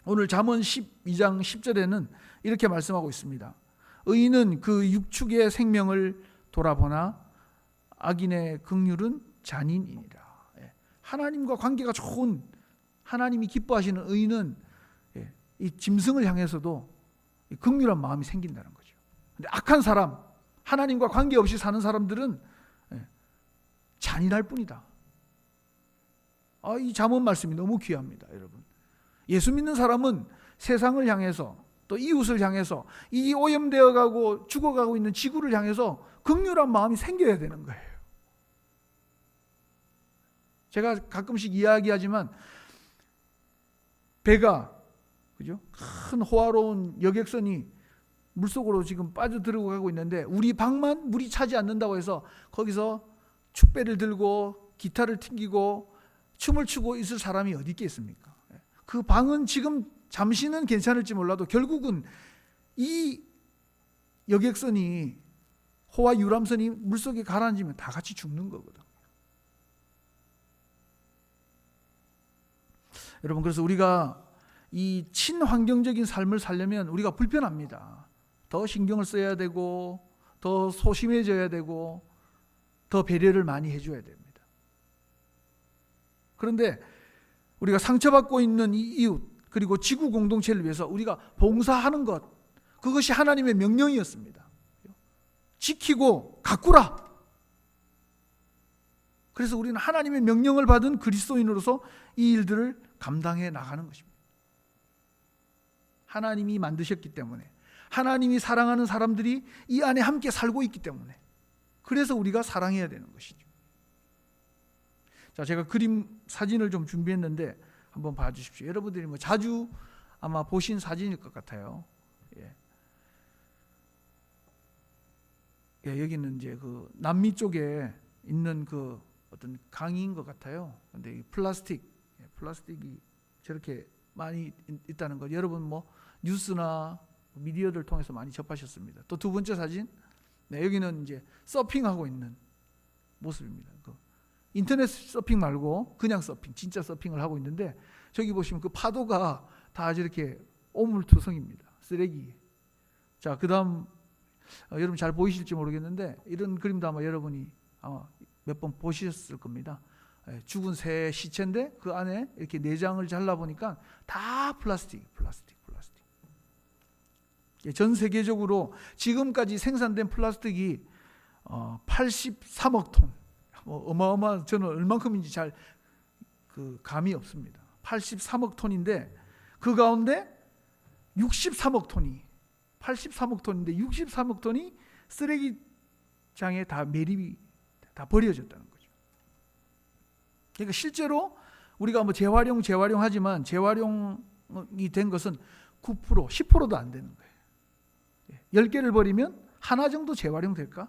오늘 잠언 12장 10절에는 이렇게 말씀하고 있습니다. 의인은 그 육축의 생명을 돌아보나 악인의 긍휼은 잔인이니라. 하나님과 관계가 좋은, 하나님이 기뻐하시는 의인은 이 짐승을 향해서도 긍휼한 마음이 생긴다는 거죠. 근데 악한 사람, 하나님과 관계없이 사는 사람들은 잔인할 뿐이다. 이 잠언 말씀이 너무 귀합니다, 여러분. 예수 믿는 사람은 세상을 향해서 또 이웃을 향해서 이 오염되어 가고 죽어가고 있는 지구를 향해서 긍휼한 마음이 생겨야 되는 거예요. 제가 가끔씩 이야기하지만 배가, 그죠? 큰 호화로운 여객선이 물속으로 지금 빠져들어가고 있는데 우리 방만 물이 차지 않는다고 해서 거기서 축배를 들고 기타를 튕기고 춤을 추고 있을 사람이 어디 있겠습니까? 그 방은 지금 잠시는 괜찮을지 몰라도 결국은 이 여객선이, 호화 유람선이 물속에 가라앉으면 다 같이 죽는 거거든. 여러분, 그래서 우리가 이 친환경적인 삶을 살려면 우리가 불편합니다. 더 신경을 써야 되고 더 소심해져야 되고 더 배려를 많이 해줘야 됩니다. 그런데 우리가 상처받고 있는 이 이웃 그리고 지구 공동체를 위해서 우리가 봉사하는 것, 그것이 하나님의 명령이었습니다. 지키고 가꾸라. 그래서 우리는 하나님의 명령을 받은 그리스도인으로서 이 일들을 감당해 나가는 것입니다. 하나님이 만드셨기 때문에, 하나님이 사랑하는 사람들이 이 안에 함께 살고 있기 때문에, 그래서 우리가 사랑해야 되는 것이죠. 자, 제가 사진을 좀 준비했는데 한번 봐주십시오. 여러분들이 자주 아마 보신 사진일 것 같아요. 여기는 이제 그 남미 쪽에 있는 그 어떤 강인 것 같아요. 근데 이 플라스틱이 저렇게 많이 있다는 거 여러분 뉴스나 미디어를 통해서 많이 접하셨습니다. 또 두 번째 사진, 여기는 이제 서핑하고 있는 모습입니다. 인터넷 서핑 말고 그냥 서핑, 진짜 서핑을 하고 있는데 저기 보시면 그 파도가 다 저렇게 오물투성입니다. 쓰레기. 자, 그다음 여러분 잘 보이실지 모르겠는데 이런 그림도 아마 여러분이 몇 번 보셨을 겁니다. 죽은 새 시체인데 그 안에 이렇게 내장을 잘라보니까 다 플라스틱. 전 세계적으로 지금까지 생산된 플라스틱이 83억 톤. 어마어마한, 저는 얼만큼인지 잘 그 감이 없습니다. 83억 톤인데 그 가운데 63억 톤이 83억 톤인데 63억 톤이 쓰레기장에 다 매립이 다 버려졌다는 거죠. 그러니까 실제로 우리가 뭐 재활용 하지만 재활용이 된 것은 9%, 10%도 안 되는 거예요. 10개를 버리면 하나 정도 재활용될까?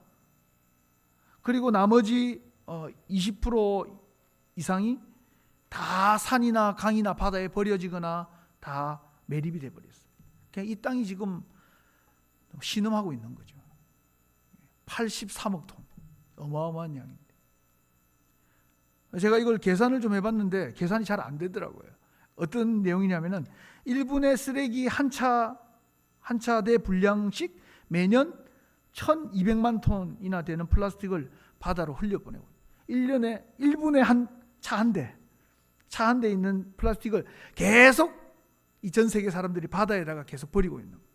그리고 나머지 20% 이상이 다 산이나 강이나 바다에 버려지거나 다 매립이 돼버렸어요. 그냥 이 땅이 지금 신음하고 있는 거죠. 83억 톤. 어마어마한 양인데. 제가 이걸 계산을 좀 해봤는데 계산이 잘 안 되더라고요. 어떤 내용이냐면은 1분의 쓰레기 한 차대 분량씩 매년 1200만 톤이나 되는 플라스틱을 바다로 흘려보내고 1년에 1분에 차 한 대 있는 플라스틱을 계속 이 전 세계 사람들이 바다에다가 계속 버리고 있는 거예요.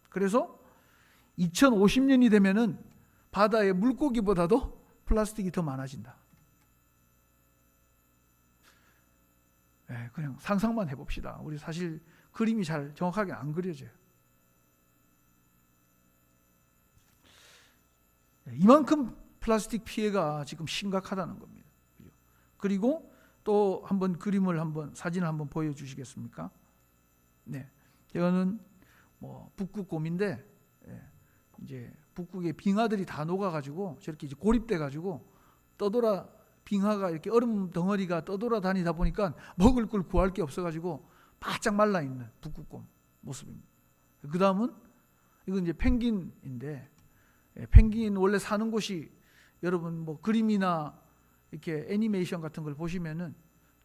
그래서 2050년이 되면은 바다의 물고기보다도 플라스틱이 더 많아진다. 그냥 상상만 해봅시다. 우리 사실 그림이 잘 정확하게 안 그려져요. 이만큼 플라스틱 피해가 지금 심각하다는 겁니다. 그리고 또 한번 사진을 한번 보여주시겠습니까? 네, 이거는 뭐 북극곰인데 이제 북극의 빙하들이 다 녹아가지고 저렇게 이제 고립돼가지고 빙하가 이렇게 얼음 덩어리가 떠돌아 다니다 보니까 먹을 걸 구할 게 없어가지고 바짝 말라 있는 북극곰 모습입니다. 그 다음은 이건 이제 펭귄인데 펭귄 원래 사는 곳이 여러분 뭐 그림이나 이렇게 애니메이션 같은 걸 보시면은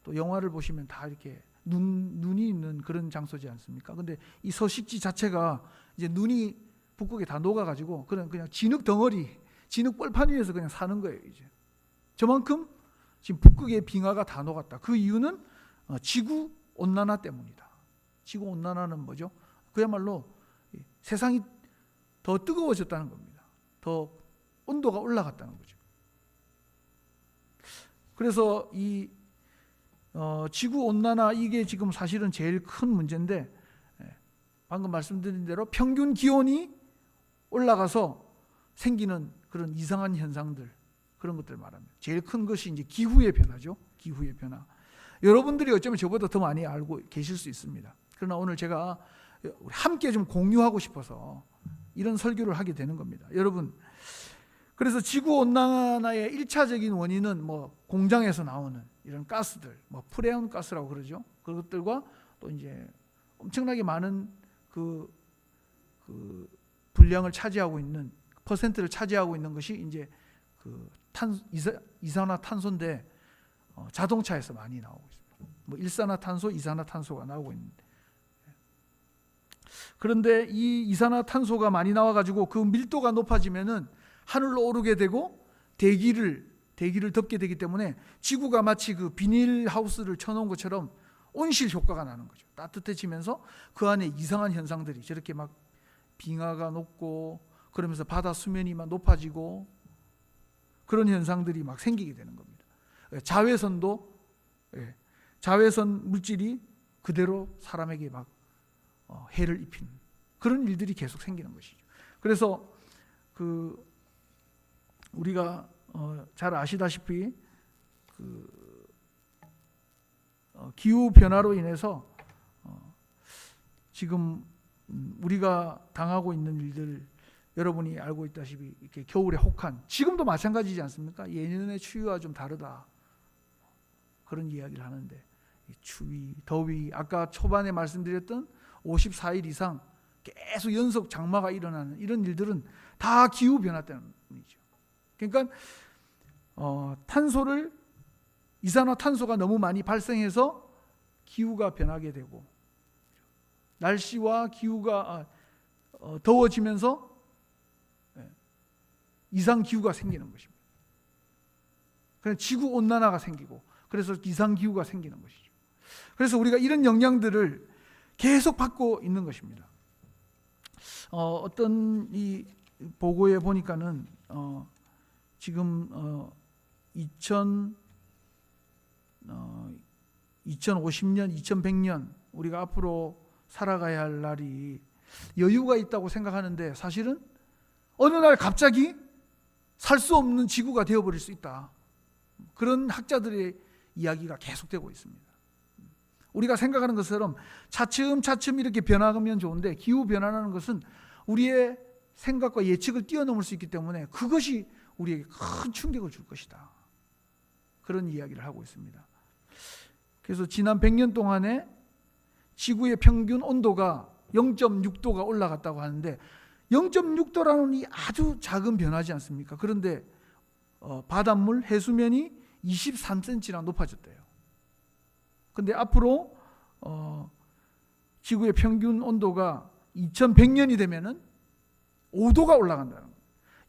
또 영화를 보시면 다 이렇게 눈이 있는 그런 장소지 않습니까? 근데 이 서식지 자체가 이제 눈이 북극에 다 녹아가지고 그냥 진흙 덩어리, 진흙 뻘판 위에서 그냥 사는 거예요. 이제 저만큼 지금 북극의 빙하가 다 녹았다. 그 이유는 지구 온난화 때문이다. 지구 온난화는 뭐죠? 그야말로 세상이 더 뜨거워졌다는 겁니다. 더 온도가 올라갔다는 거죠. 그래서 이 지구 온난화 이게 지금 사실은 제일 큰 문제인데 방금 말씀드린 대로 평균 기온이 올라가서 생기는 그런 이상한 현상들 그런 것들을 말합니다. 제일 큰 것이 이제 기후의 변화죠. 기후의 변화. 여러분들이 어쩌면 저보다 더 많이 알고 계실 수 있습니다. 그러나 오늘 제가 함께 좀 공유하고 싶어서 이런 설교를 하게 되는 겁니다. 여러분, 그래서 지구 온난화의 1차적인 원인은 뭐 공장에서 나오는 이런 가스들, 뭐 프레온 가스라고 그러죠. 그것들과 또 이제 엄청나게 많은 그 분량을 차지하고 있는 퍼센트를 차지하고 있는 것이 이제 그 이산화탄소인데 자동차에서 많이 나오고 있습니다. 뭐 일산화탄소, 이산화탄소가 나오고 있는데 그런데 이 이산화탄소가 많이 나와가지고 그 밀도가 높아지면은 하늘로 오르게 되고 대기를 덮게 되기 때문에 지구가 마치 그 비닐 하우스를 쳐놓은 것처럼 온실 효과가 나는 거죠. 따뜻해지면서 그 안에 이상한 현상들이 저렇게 막 빙하가 녹고 그러면서 바다 수면이 막 높아지고 그런 현상들이 막 생기게 되는 겁니다. 자외선 물질이 그대로 사람에게 막 해를 입히는 그런 일들이 계속 생기는 것이죠. 그래서 우리가 잘 아시다시피 기후 변화로 인해서 지금 우리가 당하고 있는 일들 여러분이 알고 있다시피 이렇게 겨울의 혹한 지금도 마찬가지지 않습니까? 예년의 추위와 좀 다르다 그런 이야기를 하는데 추위, 더위 아까 초반에 말씀드렸던 54일 이상 계속 연속 장마가 일어나는 이런 일들은 다 기후 변화 때문이죠. 그러니까 이산화탄소가 너무 많이 발생해서 기후가 변하게 되고 날씨와 기후가 더워지면서 이상 기후가 생기는 것입니다. 그래서 지구 온난화가 생기고 그래서 이상기후가 생기는 것이죠. 그래서 우리가 이런 영향들을 계속 받고 있는 것입니다. 어떤 이 보고에 보니까는 지금 2050년, 2100년 우리가 앞으로 살아가야 할 날이 여유가 있다고 생각하는데 사실은 어느 날 갑자기 살 수 없는 지구가 되어버릴 수 있다. 그런 학자들의 이야기가 계속되고 있습니다. 우리가 생각하는 것처럼 차츰차츰 이렇게 변화하면 좋은데 기후 변화라는 것은 우리의 생각과 예측을 뛰어넘을 수 있기 때문에 그것이 우리에게 큰 충격을 줄 것이다. 그런 이야기를 하고 있습니다. 그래서 지난 100년 동안에 지구의 평균 온도가 0.6도가 올라갔다고 하는데 0.6도라는 이 아주 작은 변화지 않습니까? 그런데 바닷물 해수면이 23cm나 높아졌대요. 근데 앞으로 지구의 평균 온도가 2100년이 되면은 5도가 올라간다는 거예요.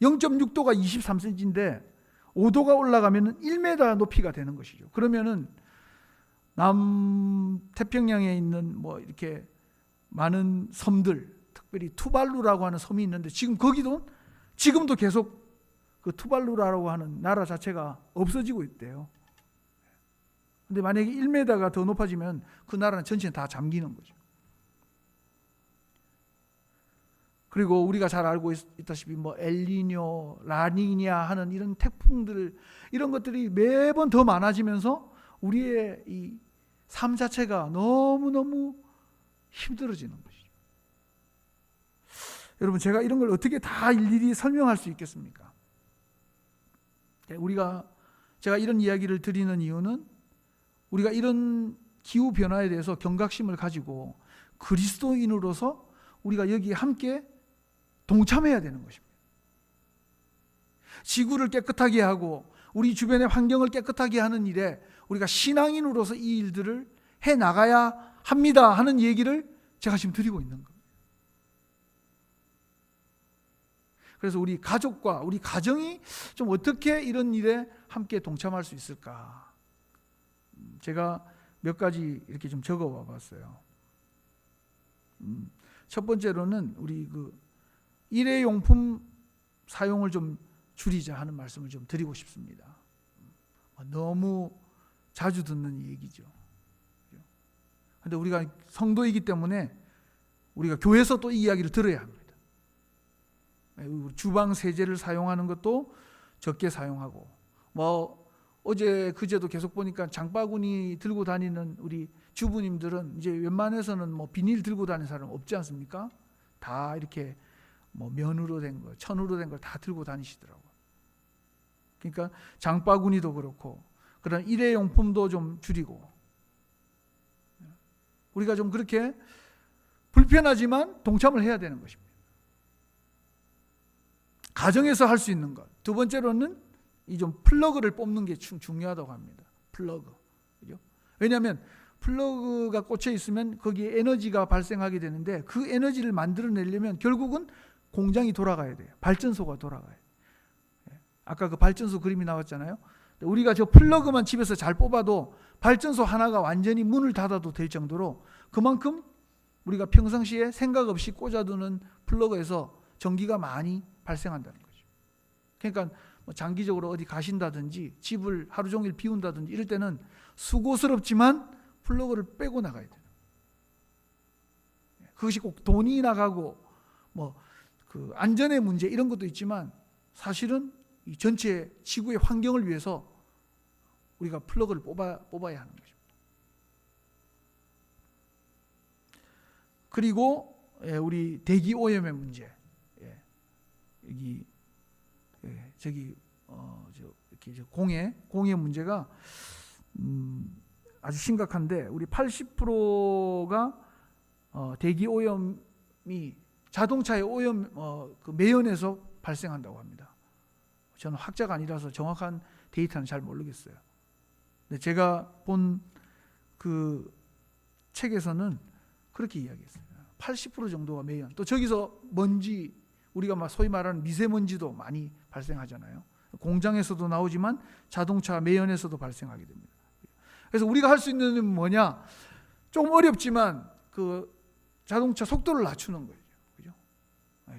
0.6도가 23cm인데 5도가 올라가면은 1m 높이가 되는 것이죠. 그러면은 남태평양에 있는 뭐 이렇게 많은 섬들, 특별히 투발루라고 하는 섬이 있는데 지금 거기도 지금도 계속 그 투발루라고 하는 나라 자체가 없어지고 있대요. 근데 만약에 1m가 더 높아지면 그 나라는 전체는 다 잠기는 거죠. 그리고 우리가 잘 알고 있다시피 뭐 엘니뇨, 라니냐 하는 이런 태풍들 이런 것들이 매번 더 많아지면서 우리의 이 삶 자체가 너무너무 힘들어지는 것이죠. 여러분 제가 이런 걸 어떻게 다 일일이 설명할 수 있겠습니까? 제가 이런 이야기를 드리는 이유는 우리가 이런 기후 변화에 대해서 경각심을 가지고 그리스도인으로서 우리가 여기에 함께 동참해야 되는 것입니다. 지구를 깨끗하게 하고 우리 주변의 환경을 깨끗하게 하는 일에 우리가 신앙인으로서 이 일들을 해 나가야 합니다 하는 얘기를 제가 지금 드리고 있는 겁니다. 그래서 우리 가족과 우리 가정이 좀 어떻게 이런 일에 함께 동참할 수 있을까? 제가 몇 가지 이렇게 좀 적어 봤어요. 첫 번째로는 우리 그 일회용품 사용을 좀 줄이자 하는 말씀을 좀 드리고 싶습니다. 너무 자주 듣는 얘기죠. 그런데 우리가 성도이기 때문에 우리가 교회에서 또 이 이야기를 들어야 합니다. 주방 세제를 사용하는 것도 적게 사용하고 뭐 어제 그제도 계속 보니까 장바구니 들고 다니는 우리 주부님들은 이제 웬만해서는 뭐 비닐 들고 다니는 사람 없지 않습니까? 다 이렇게 뭐 면으로 된 거, 천으로 된 걸 다 들고 다니시더라고요. 그러니까 장바구니도 그렇고 그런 일회용품도 좀 줄이고 우리가 좀 그렇게 불편하지만 동참을 해야 되는 것입니다. 가정에서 할 수 있는 것. 두 번째로는 이 좀 플러그를 뽑는 게 중요하다고 합니다. 플러그. 그죠? 왜냐하면 플러그가 꽂혀 있으면 거기에 에너지가 발생하게 되는데 그 에너지를 만들어내려면 결국은 공장이 돌아가야 돼요. 발전소가 돌아가야 돼요. 아까 그 발전소 그림이 나왔잖아요. 우리가 저 플러그만 집에서 잘 뽑아도 발전소 하나가 완전히 문을 닫아도 될 정도로 그만큼 우리가 평상시에 생각 없이 꽂아두는 플러그에서 전기가 많이 발생한다는 거죠. 그러니까 뭐 장기적으로 어디 가신다든지 집을 하루 종일 비운다든지 이럴 때는 수고스럽지만 플러그를 빼고 나가야 돼요. 그것이 꼭 돈이 나가고 뭐 그 안전의 문제 이런 것도 있지만 사실은 이 전체 지구의 환경을 위해서 우리가 플러그를 뽑아야 하는 것입니다. 그리고 우리 대기 오염의 문제. 여기 저기 이렇게 공해 문제가 아주 심각한데 우리 80%가 대기 오염이 자동차의 오염 그 매연에서 발생한다고 합니다. 저는 학자가 아니라서 정확한 데이터는 잘 모르겠어요. 근데 제가 본 그 책에서는 그렇게 이야기했어요. 80% 정도가 매연. 또 저기서 먼지 우리가 막 소위 말하는 미세먼지도 많이 발생하잖아요. 공장에서도 나오지만 자동차 매연에서도 발생하게 됩니다. 그래서 우리가 할 수 있는 건 뭐냐? 조금 어렵지만 그 자동차 속도를 낮추는 거예요. 그죠?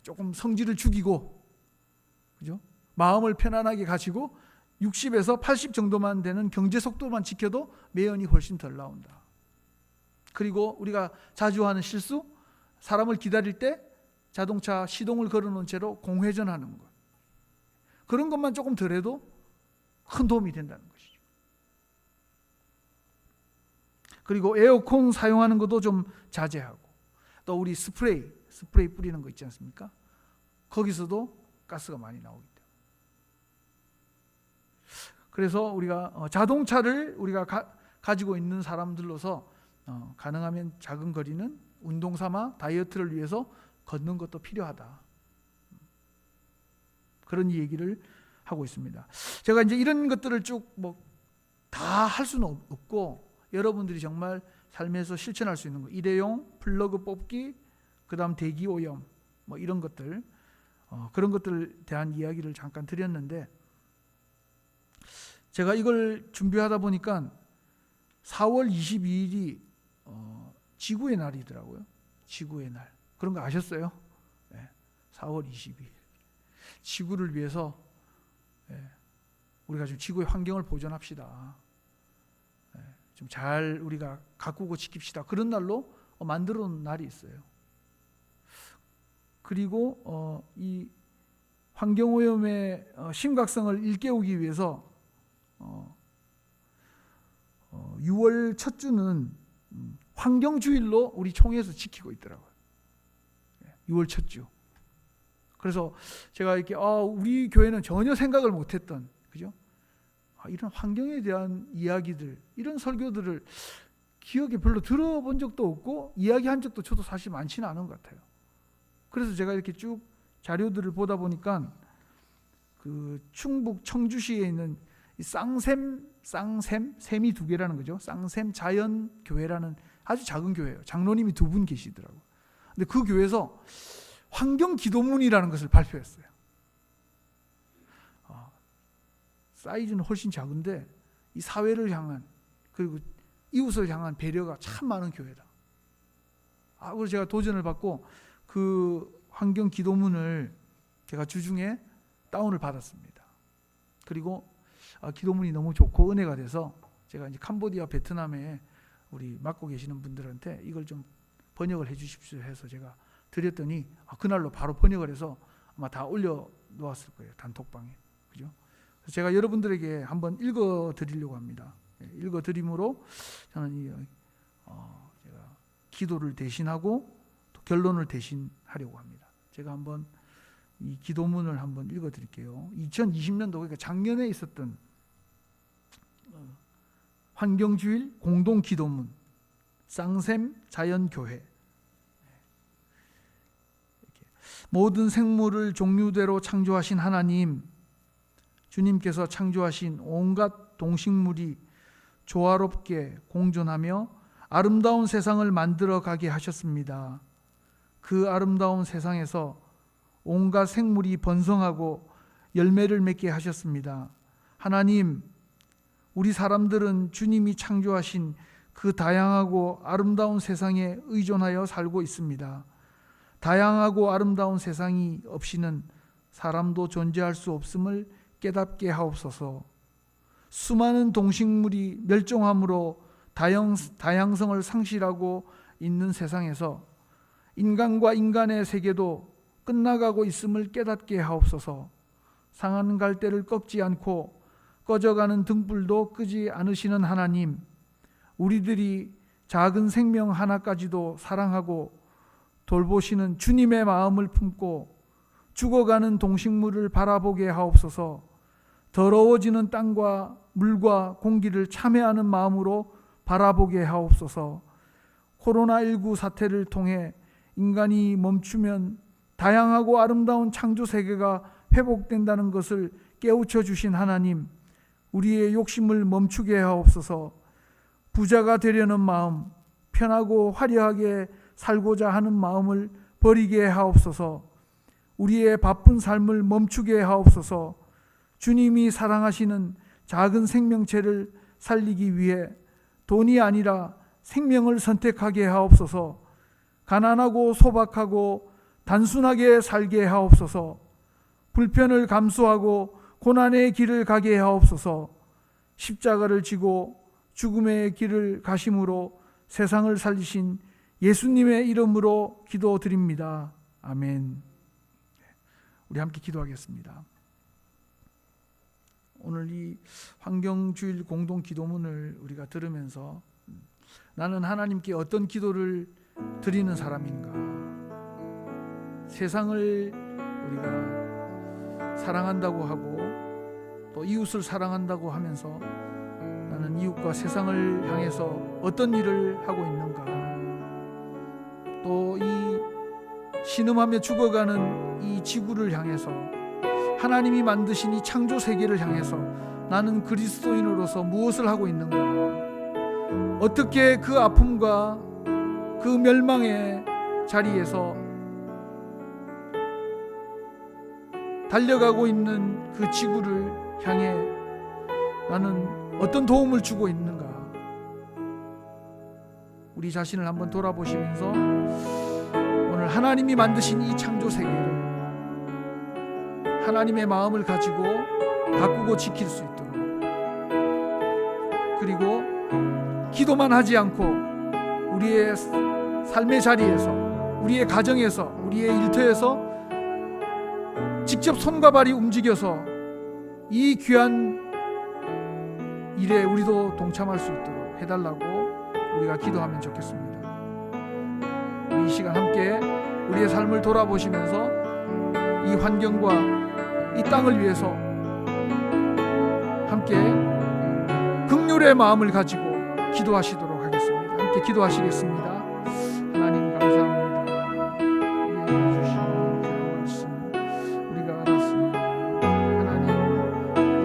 조금 성질을 죽이고, 그죠? 마음을 편안하게 가지고 60에서 80 정도만 되는 경제 속도만 지켜도 매연이 훨씬 덜 나온다. 그리고 우리가 자주 하는 실수, 사람을 기다릴 때 자동차 시동을 걸어놓은 채로 공회전하는 것. 그런 것만 조금 덜해도 큰 도움이 된다는 것이죠. 그리고 에어컨 사용하는 것도 좀 자제하고, 또 우리 스프레이 뿌리는 거 있지 않습니까? 거기서도 가스가 많이 나오기 때문에. 그래서 우리가 자동차를 우리가 가지고 있는 사람들로서 가능하면 작은 거리는 운동 삼아 다이어트를 위해서 걷는 것도 필요하다. 그런 얘기를 하고 있습니다. 제가 이제 이런 것들을 쭉 다 할 수는 없고, 여러분들이 정말 삶에서 실천할 수 있는 거, 일회용 플러그 뽑기, 그다음 대기 오염, 이런 것들, 그런 것들에 대한 이야기를 잠깐 드렸는데, 제가 이걸 준비하다 보니까 4월 22일이 지구의 날이더라고요. 지구의 날. 그런 거 아셨어요? 네, 4월 22일. 지구를 위해서 우리가 좀 지구의 환경을 보존합시다. 좀 잘 우리가 가꾸고 지킵시다. 그런 날로 만들어 놓은 날이 있어요. 그리고 이 환경오염의 심각성을 일깨우기 위해서 6월 첫 주는 환경주일로 우리 총회에서 지키고 있더라고요. 6월 첫 주. 그래서 제가 이렇게 우리 교회는 전혀 생각을 못했던, 그죠? 이런 환경에 대한 이야기들, 이런 설교들을 기억에 별로 들어본 적도 없고 이야기한 적도 저도 사실 많지는 않은 것 같아요. 그래서 제가 이렇게 쭉 자료들을 보다 보니까 그 충북 청주시에 있는 이 쌍샘이 두 개라는 거죠. 쌍샘 자연교회라는 아주 작은 교회예요. 장로님이 2분 계시더라고요. 근데 그 교회에서 환경 기도문이라는 것을 발표했어요. 사이즈는 훨씬 작은데 이 사회를 향한, 그리고 이웃을 향한 배려가 참 많은 교회다. 그래서 제가 도전을 받고 그 환경 기도문을 제가 주중에 다운을 받았습니다. 그리고 기도문이 너무 좋고 은혜가 돼서 제가 이제 캄보디아, 베트남에 우리 맡고 계시는 분들한테 이걸 좀 번역을 해 주십시오 해서 제가 드렸더니 그날로 바로 번역을 해서 아마 다 올려 놓았을 거예요. 단톡방에. 그죠? 그래서 제가 여러분들에게 한번 읽어 드리려고 합니다. 읽어 드림으로 저는 제가 기도를 대신하고 또 결론을 대신하려고 합니다. 제가 한번 이 기도문을 한번 읽어 드릴게요. 2020년도, 그러니까 작년에 있었던 환경주일 공동 기도문, 쌍샘 자연교회. 모든 생물을 종류대로 창조하신 하나님, 주님께서 창조하신 온갖 동식물이 조화롭게 공존하며 아름다운 세상을 만들어 가게 하셨습니다. 그 아름다운 세상에서 온갖 생물이 번성하고 열매를 맺게 하셨습니다. 하나님, 우리 사람들은 주님이 창조하신 그 다양하고 아름다운 세상에 의존하여 살고 있습니다. 다양하고 아름다운 세상이 없이는 사람도 존재할 수 없음을 깨닫게 하옵소서. 수많은 동식물이 멸종함으로 다양성을 상실하고 있는 세상에서 인간과 인간의 세계도 끝나가고 있음을 깨닫게 하옵소서. 상한 갈대를 꺾지 않고 꺼져가는 등불도 끄지 않으시는 하나님, 우리들이 작은 생명 하나까지도 사랑하고 돌보시는 주님의 마음을 품고 죽어가는 동식물을 바라보게 하옵소서. 더러워지는 땅과 물과 공기를 참회하는 마음으로 바라보게 하옵소서. 코로나19 사태를 통해 인간이 멈추면 다양하고 아름다운 창조 세계가 회복된다는 것을 깨우쳐 주신 하나님, 우리의 욕심을 멈추게 하옵소서. 부자가 되려는 마음, 편하고 화려하게 살고자 하는 마음을 버리게 하옵소서. 우리의 바쁜 삶을 멈추게 하옵소서. 주님이 사랑하시는 작은 생명체를 살리기 위해 돈이 아니라 생명을 선택하게 하옵소서. 가난하고 소박하고 단순하게 살게 하옵소서. 불편을 감수하고 고난의 길을 가게 하옵소서. 십자가를 지고 죽음의 길을 가심으로 세상을 살리신 예수님의 이름으로 기도드립니다. 아멘. 우리 함께 기도하겠습니다. 오늘 이 환경주일 공동 기도문을 우리가 들으면서 나는 하나님께 어떤 기도를 드리는 사람인가? 세상을 우리가 사랑한다고 하고 또 이웃을 사랑한다고 하면서 나는 이웃과 세상을 향해서 어떤 일을 하고 있는가? 또 이 신음하며 죽어가는 이 지구를 향해서 하나님이 만드신 이 창조 세계를 향해서 나는 그리스도인으로서 무엇을 하고 있는가? 어떻게 그 아픔과 그 멸망의 자리에서 달려가고 있는 그 지구를 향해 나는 어떤 도움을 주고 있는가? 우리 자신을 한번 돌아보시면서 오늘 하나님이 만드신 이 창조 세계를 하나님의 마음을 가지고 가꾸고 지킬 수 있도록, 그리고 기도만 하지 않고 우리의 삶의 자리에서, 우리의 가정에서, 우리의 일터에서 직접 손과 발이 움직여서 이 귀한 일에 우리도 동참할 수 있도록 해달라고 우리가 기도하면 좋겠습니다. 우리 이 시간 함께 우리의 삶을 돌아보시면서 이 환경과 이 땅을 위해서 함께 긍휼의 마음을 가지고 기도하시도록 하겠습니다. 함께 기도하시겠습니다. 하나님 감사합니다. 우리에게 주신 귀한 말씀 우리가 알았습니다. 하나님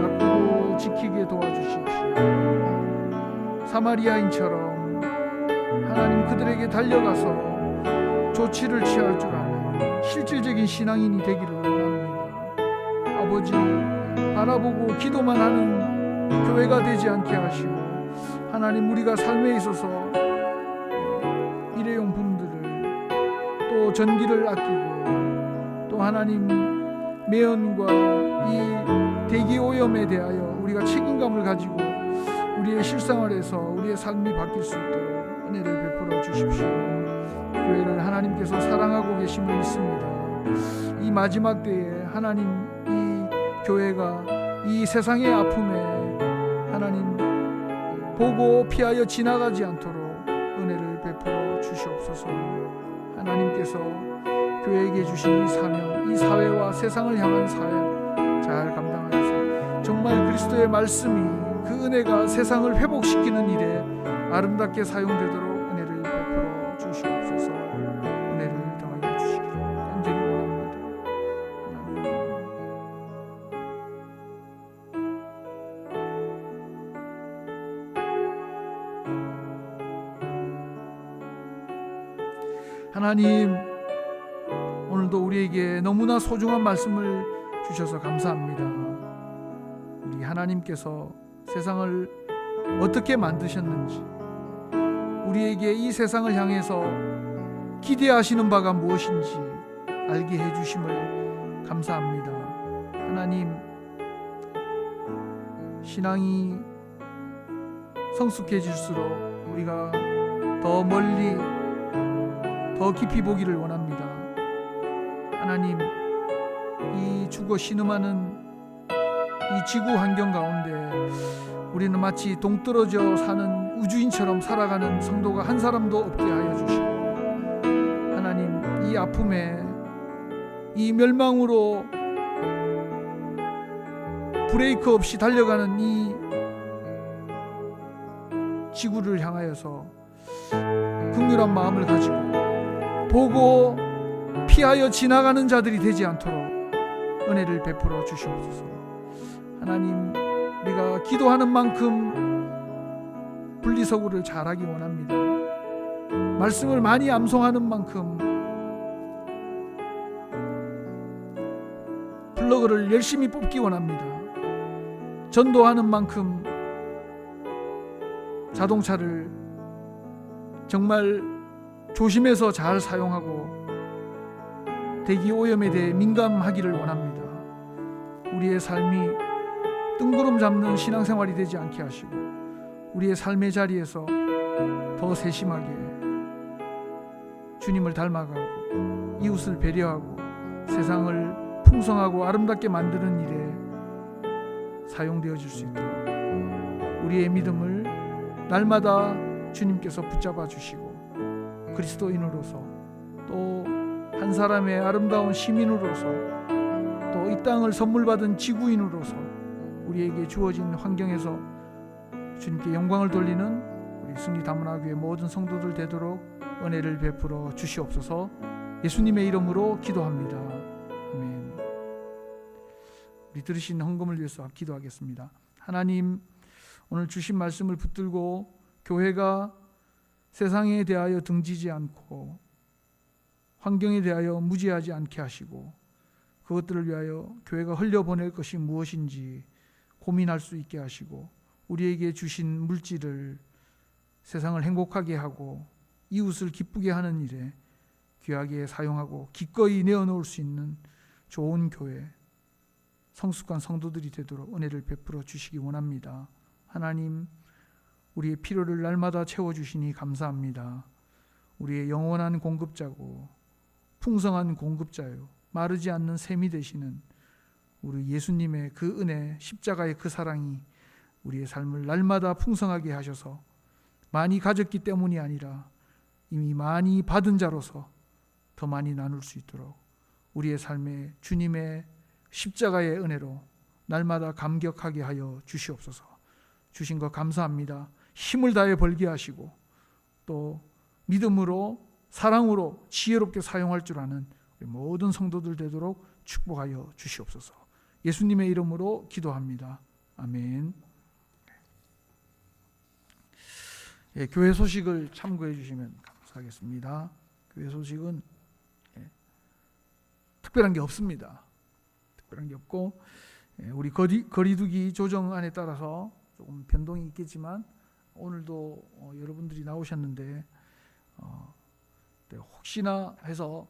가꾸고 지키게 도와주십시오. 사마리아인처럼 하나님 그들에게 달려가서 조치를 취할 줄 아는 실질적인 신앙인이 되기를 원합니다. 아버지, 바라보고 기도만 하는 교회가 되지 않게 하시고 하나님 우리가 삶에 있어서 일회용품들을 또 전기를 아끼고 또 하나님 매연과 이 대기 오염에 대하여 우리가 책임감을 가지고 우리의 실생활에서 우리의 삶이 바뀔 수 있도록 은혜를 베풀어 주십시오. 교회를 하나님께서 사랑하고 계심을 믿습니다. 이 마지막 때에 하나님 이 교회가 이 세상의 아픔에 하나님 보고 피하여 지나가지 않도록 은혜를 베풀어 주시옵소서. 하나님께서 교회에게 주신 이 사명, 이 사회와 세상을 향한 사회 잘 감당하여서 정말 그리스도의 말씀이 그 은혜가 세상을 회복시키는 일에 아름답게 사용되도록 은혜를 베풀어 주시옵소서. 은혜를 더하여 주시기를 간절히 원합니다. 하나님, 오늘도 우리에게 너무나 소중한 말씀을 주셔서 감사합니다. 우리 하나님께서 세상을 어떻게 만드셨는지, 우리에게 이 세상을 향해서 기대하시는 바가 무엇인지 알게 해주심을 감사합니다. 하나님, 신앙이 성숙해질수록 우리가 더 멀리 더 깊이 보기를 원합니다. 하나님, 이 죽어 신음하는 이 지구 환경 가운데 우리는 마치 동떨어져 사는 우주인처럼 살아가는 성도가 한 사람도 없게 하여 주시고, 하나님, 이 아픔에 이 멸망으로 브레이크 없이 달려가는 이 지구를 향하여서 긍휼한 마음을 가지고 보고 피하여 지나가는 자들이 되지 않도록 은혜를 베풀어 주시옵소서. 하나님, 우리가 기도하는 만큼 분리서구를 잘하기 원합니다. 말씀을 많이 암송하는 만큼 플러그를 열심히 뽑기 원합니다. 전도하는 만큼 자동차를 정말 조심해서 잘 사용하고 대기 오염에 대해 민감하기를 원합니다. 우리의 삶이 뜬구름 잡는 신앙생활이 되지 않게 하시고 우리의 삶의 자리에서 더 세심하게 주님을 닮아가고 이웃을 배려하고 세상을 풍성하고 아름답게 만드는 일에 사용되어질 수 있도록 우리의 믿음을 날마다 주님께서 붙잡아 주시고 그리스도인으로서 또 한 사람의 아름다운 시민으로서 또 이 땅을 선물 받은 지구인으로서 우리에게 주어진 환경에서 주님께 영광을 돌리는 우리 승리 다문화교회 모든 성도들 되도록 은혜를 베풀어 주시옵소서. 예수님의 이름으로 기도합니다. 아멘. 우리 들으신 헌금을 위해서 기도하겠습니다. 하나님, 오늘 주신 말씀을 붙들고 교회가 세상에 대하여 등지지 않고 환경에 대하여 무지하지 않게 하시고 그것들을 위하여 교회가 흘려보낼 것이 무엇인지 고민할 수 있게 하시고 우리에게 주신 물질을 세상을 행복하게 하고 이웃을 기쁘게 하는 일에 귀하게 사용하고 기꺼이 내어놓을 수 있는 좋은 교회, 성숙한 성도들이 되도록 은혜를 베풀어 주시기 원합니다. 하나님, 우리의 필요를 날마다 채워주시니 감사합니다. 우리의 영원한 공급자고 풍성한 공급자요 마르지 않는 샘이 되시는 우리 예수님의 그 은혜, 십자가의 그 사랑이 우리의 삶을 날마다 풍성하게 하셔서 많이 가졌기 때문이 아니라 이미 많이 받은 자로서 더 많이 나눌 수 있도록 우리의 삶에 주님의 십자가의 은혜로 날마다 감격하게 하여 주시옵소서. 주신 것 감사합니다. 힘을 다해 벌게 하시고 또 믿음으로 사랑으로 지혜롭게 사용할 줄 아는 우리 모든 성도들 되도록 축복하여 주시옵소서. 예수님의 이름으로 기도합니다. 아멘. 예, 교회 소식을 참고해 주시면 감사하겠습니다. 교회 소식은 특별한 게 없습니다. 특별한 게 없고 우리 거리두기 조정안에 따라서 조금 변동이 있겠지만 오늘도 여러분들이 나오셨는데 혹시나 해서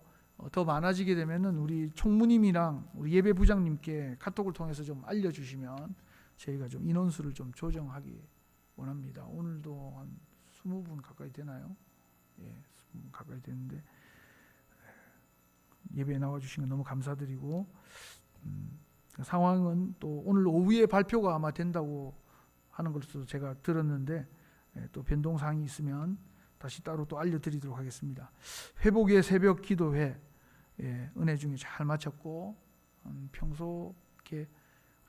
더 많아지게 되면은 우리 총무님이랑 우리 예배부장님께 카톡을 통해서 좀 알려주시면 저희가 좀 인원수를 좀 조정하기 원합니다. 오늘도 한 20분 가까이 되나요? 예, 20분 가까이 되는데 예배에 나와주신 건 너무 감사드리고 상황은 또 오늘 오후에 발표가 아마 된다고 하는 것으로 제가 들었는데 또 변동사항이 있으면 다시 따로 또 알려드리도록 하겠습니다. 회복의 새벽 기도회 은혜 중에 잘 마쳤고 평소 이렇게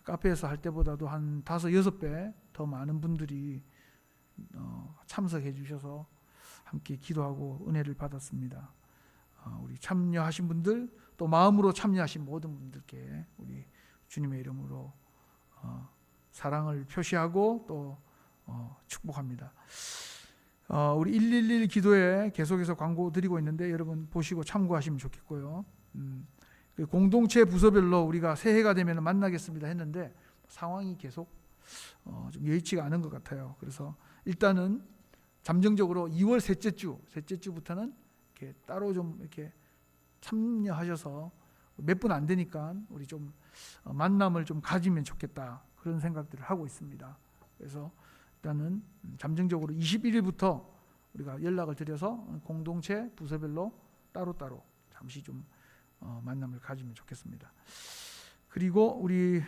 카페에서 할 때보다도 한 5, 6배 더 많은 분들이 참석해 주셔서 함께 기도하고 은혜를 받았습니다. 우리 참여하신 분들 또 마음으로 참여하신 모든 분들께 우리 주님의 이름으로 사랑을 표시하고 또 축복합니다. 우리 111 기도에 계속해서 광고 드리고 있는데 여러분 보시고 참고하시면 좋겠고요. 그 공동체 부서별로 우리가 새해가 되면 만나겠습니다 했는데 상황이 계속 좀 여의치가 않은 것 같아요. 그래서 일단은 잠정적으로 2월 셋째 주부터는 이렇게 따로 좀 이렇게 참여하셔서 몇 분 안 되니까 우리 좀 만남을 좀 가지면 좋겠다 그런 생각들을 하고 있습니다. 그래서 일단은 잠정적으로 21일부터 우리가 연락을 드려서 공동체 부서별로 따로따로 잠시 좀 만남을 가지면 좋겠습니다. 그리고 우리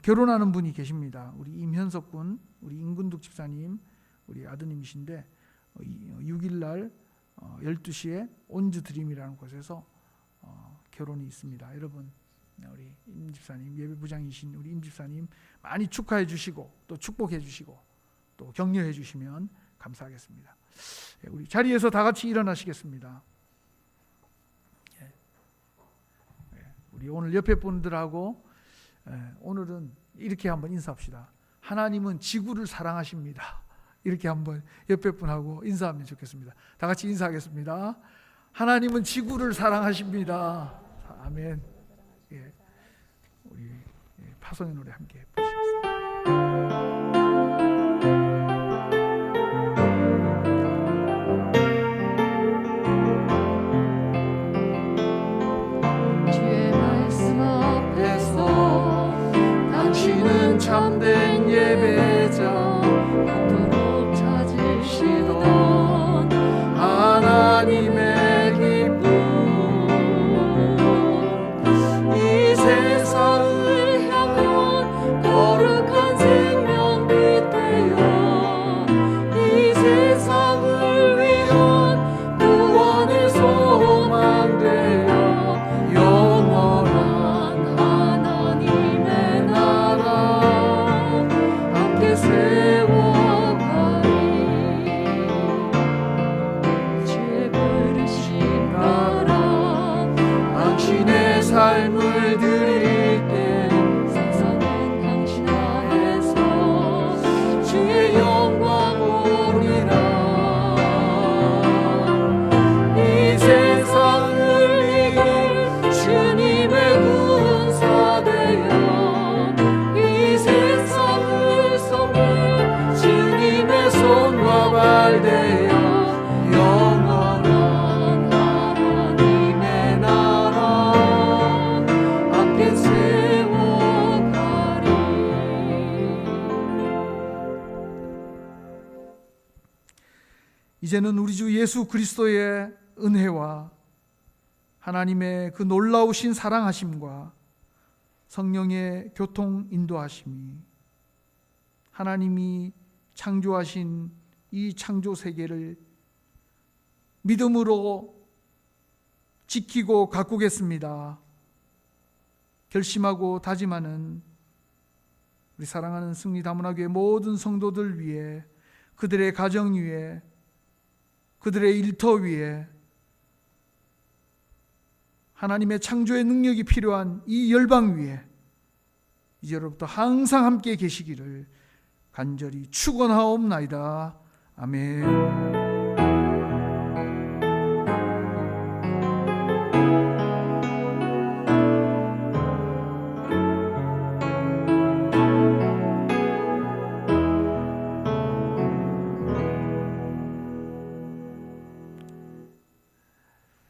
결혼하는 분이 계십니다. 우리 임현석 군, 우리 임근득 집사님, 우리 아드님이신데 6일날 12시에 온즈 드림이라는 곳에서 결혼이 있습니다. 여러분 우리 임 집사님, 예배부장이신 우리 임 집사님 많이 축하해 주시고 또 축복해 주시고 또 격려해 주시면 감사하겠습니다. 우리 자리에서 다 같이 일어나시겠습니다. 우리 오늘 옆에 분들하고 오늘은 이렇게 한번 인사합시다. 하나님은 지구를 사랑하십니다. 이렇게 한번 옆에 분하고 인사하면 좋겠습니다. 다 같이 인사하겠습니다. 하나님은 지구를 사랑하십니다. 아멘. 우리 파송의 노래 함께 부르시겠습니다. 참된 예배자 그토록 찾으시던 하나님의 기쁨 이 세상을 향한 거룩한 생명빛 되어 이 세상을 위한 구원의 소망 되어 영원한 하나님의 나라 함께 세워가리 주의 부르심 따라 당신의 삶을 드릴 때 세상은 당신 안에서 주의 영광 보리라 이 세상을 이길 주님의 군사 되어 이 세상을 섬길 주님의 손과 발 되어 영원한 하나님의 나라 함께 세워가리. 이제는 우리 주 예수 그리스도의 은혜와 하나님의 그 놀라우신 사랑하심과 성령의 교통 인도하심이 하나님이 창조하신 이 창조 세계를 믿음으로 지키고 가꾸겠습니다 결심하고 다짐하는 우리 사랑하는 승리 다문화교회 모든 성도들 위해 그들의 가정 위에 그들의 일터 위에 하나님의 창조의 능력이 필요한 이 열방 위에 이제로부터 항상 함께 계시기를 간절히 축원하옵나이다. 아멘.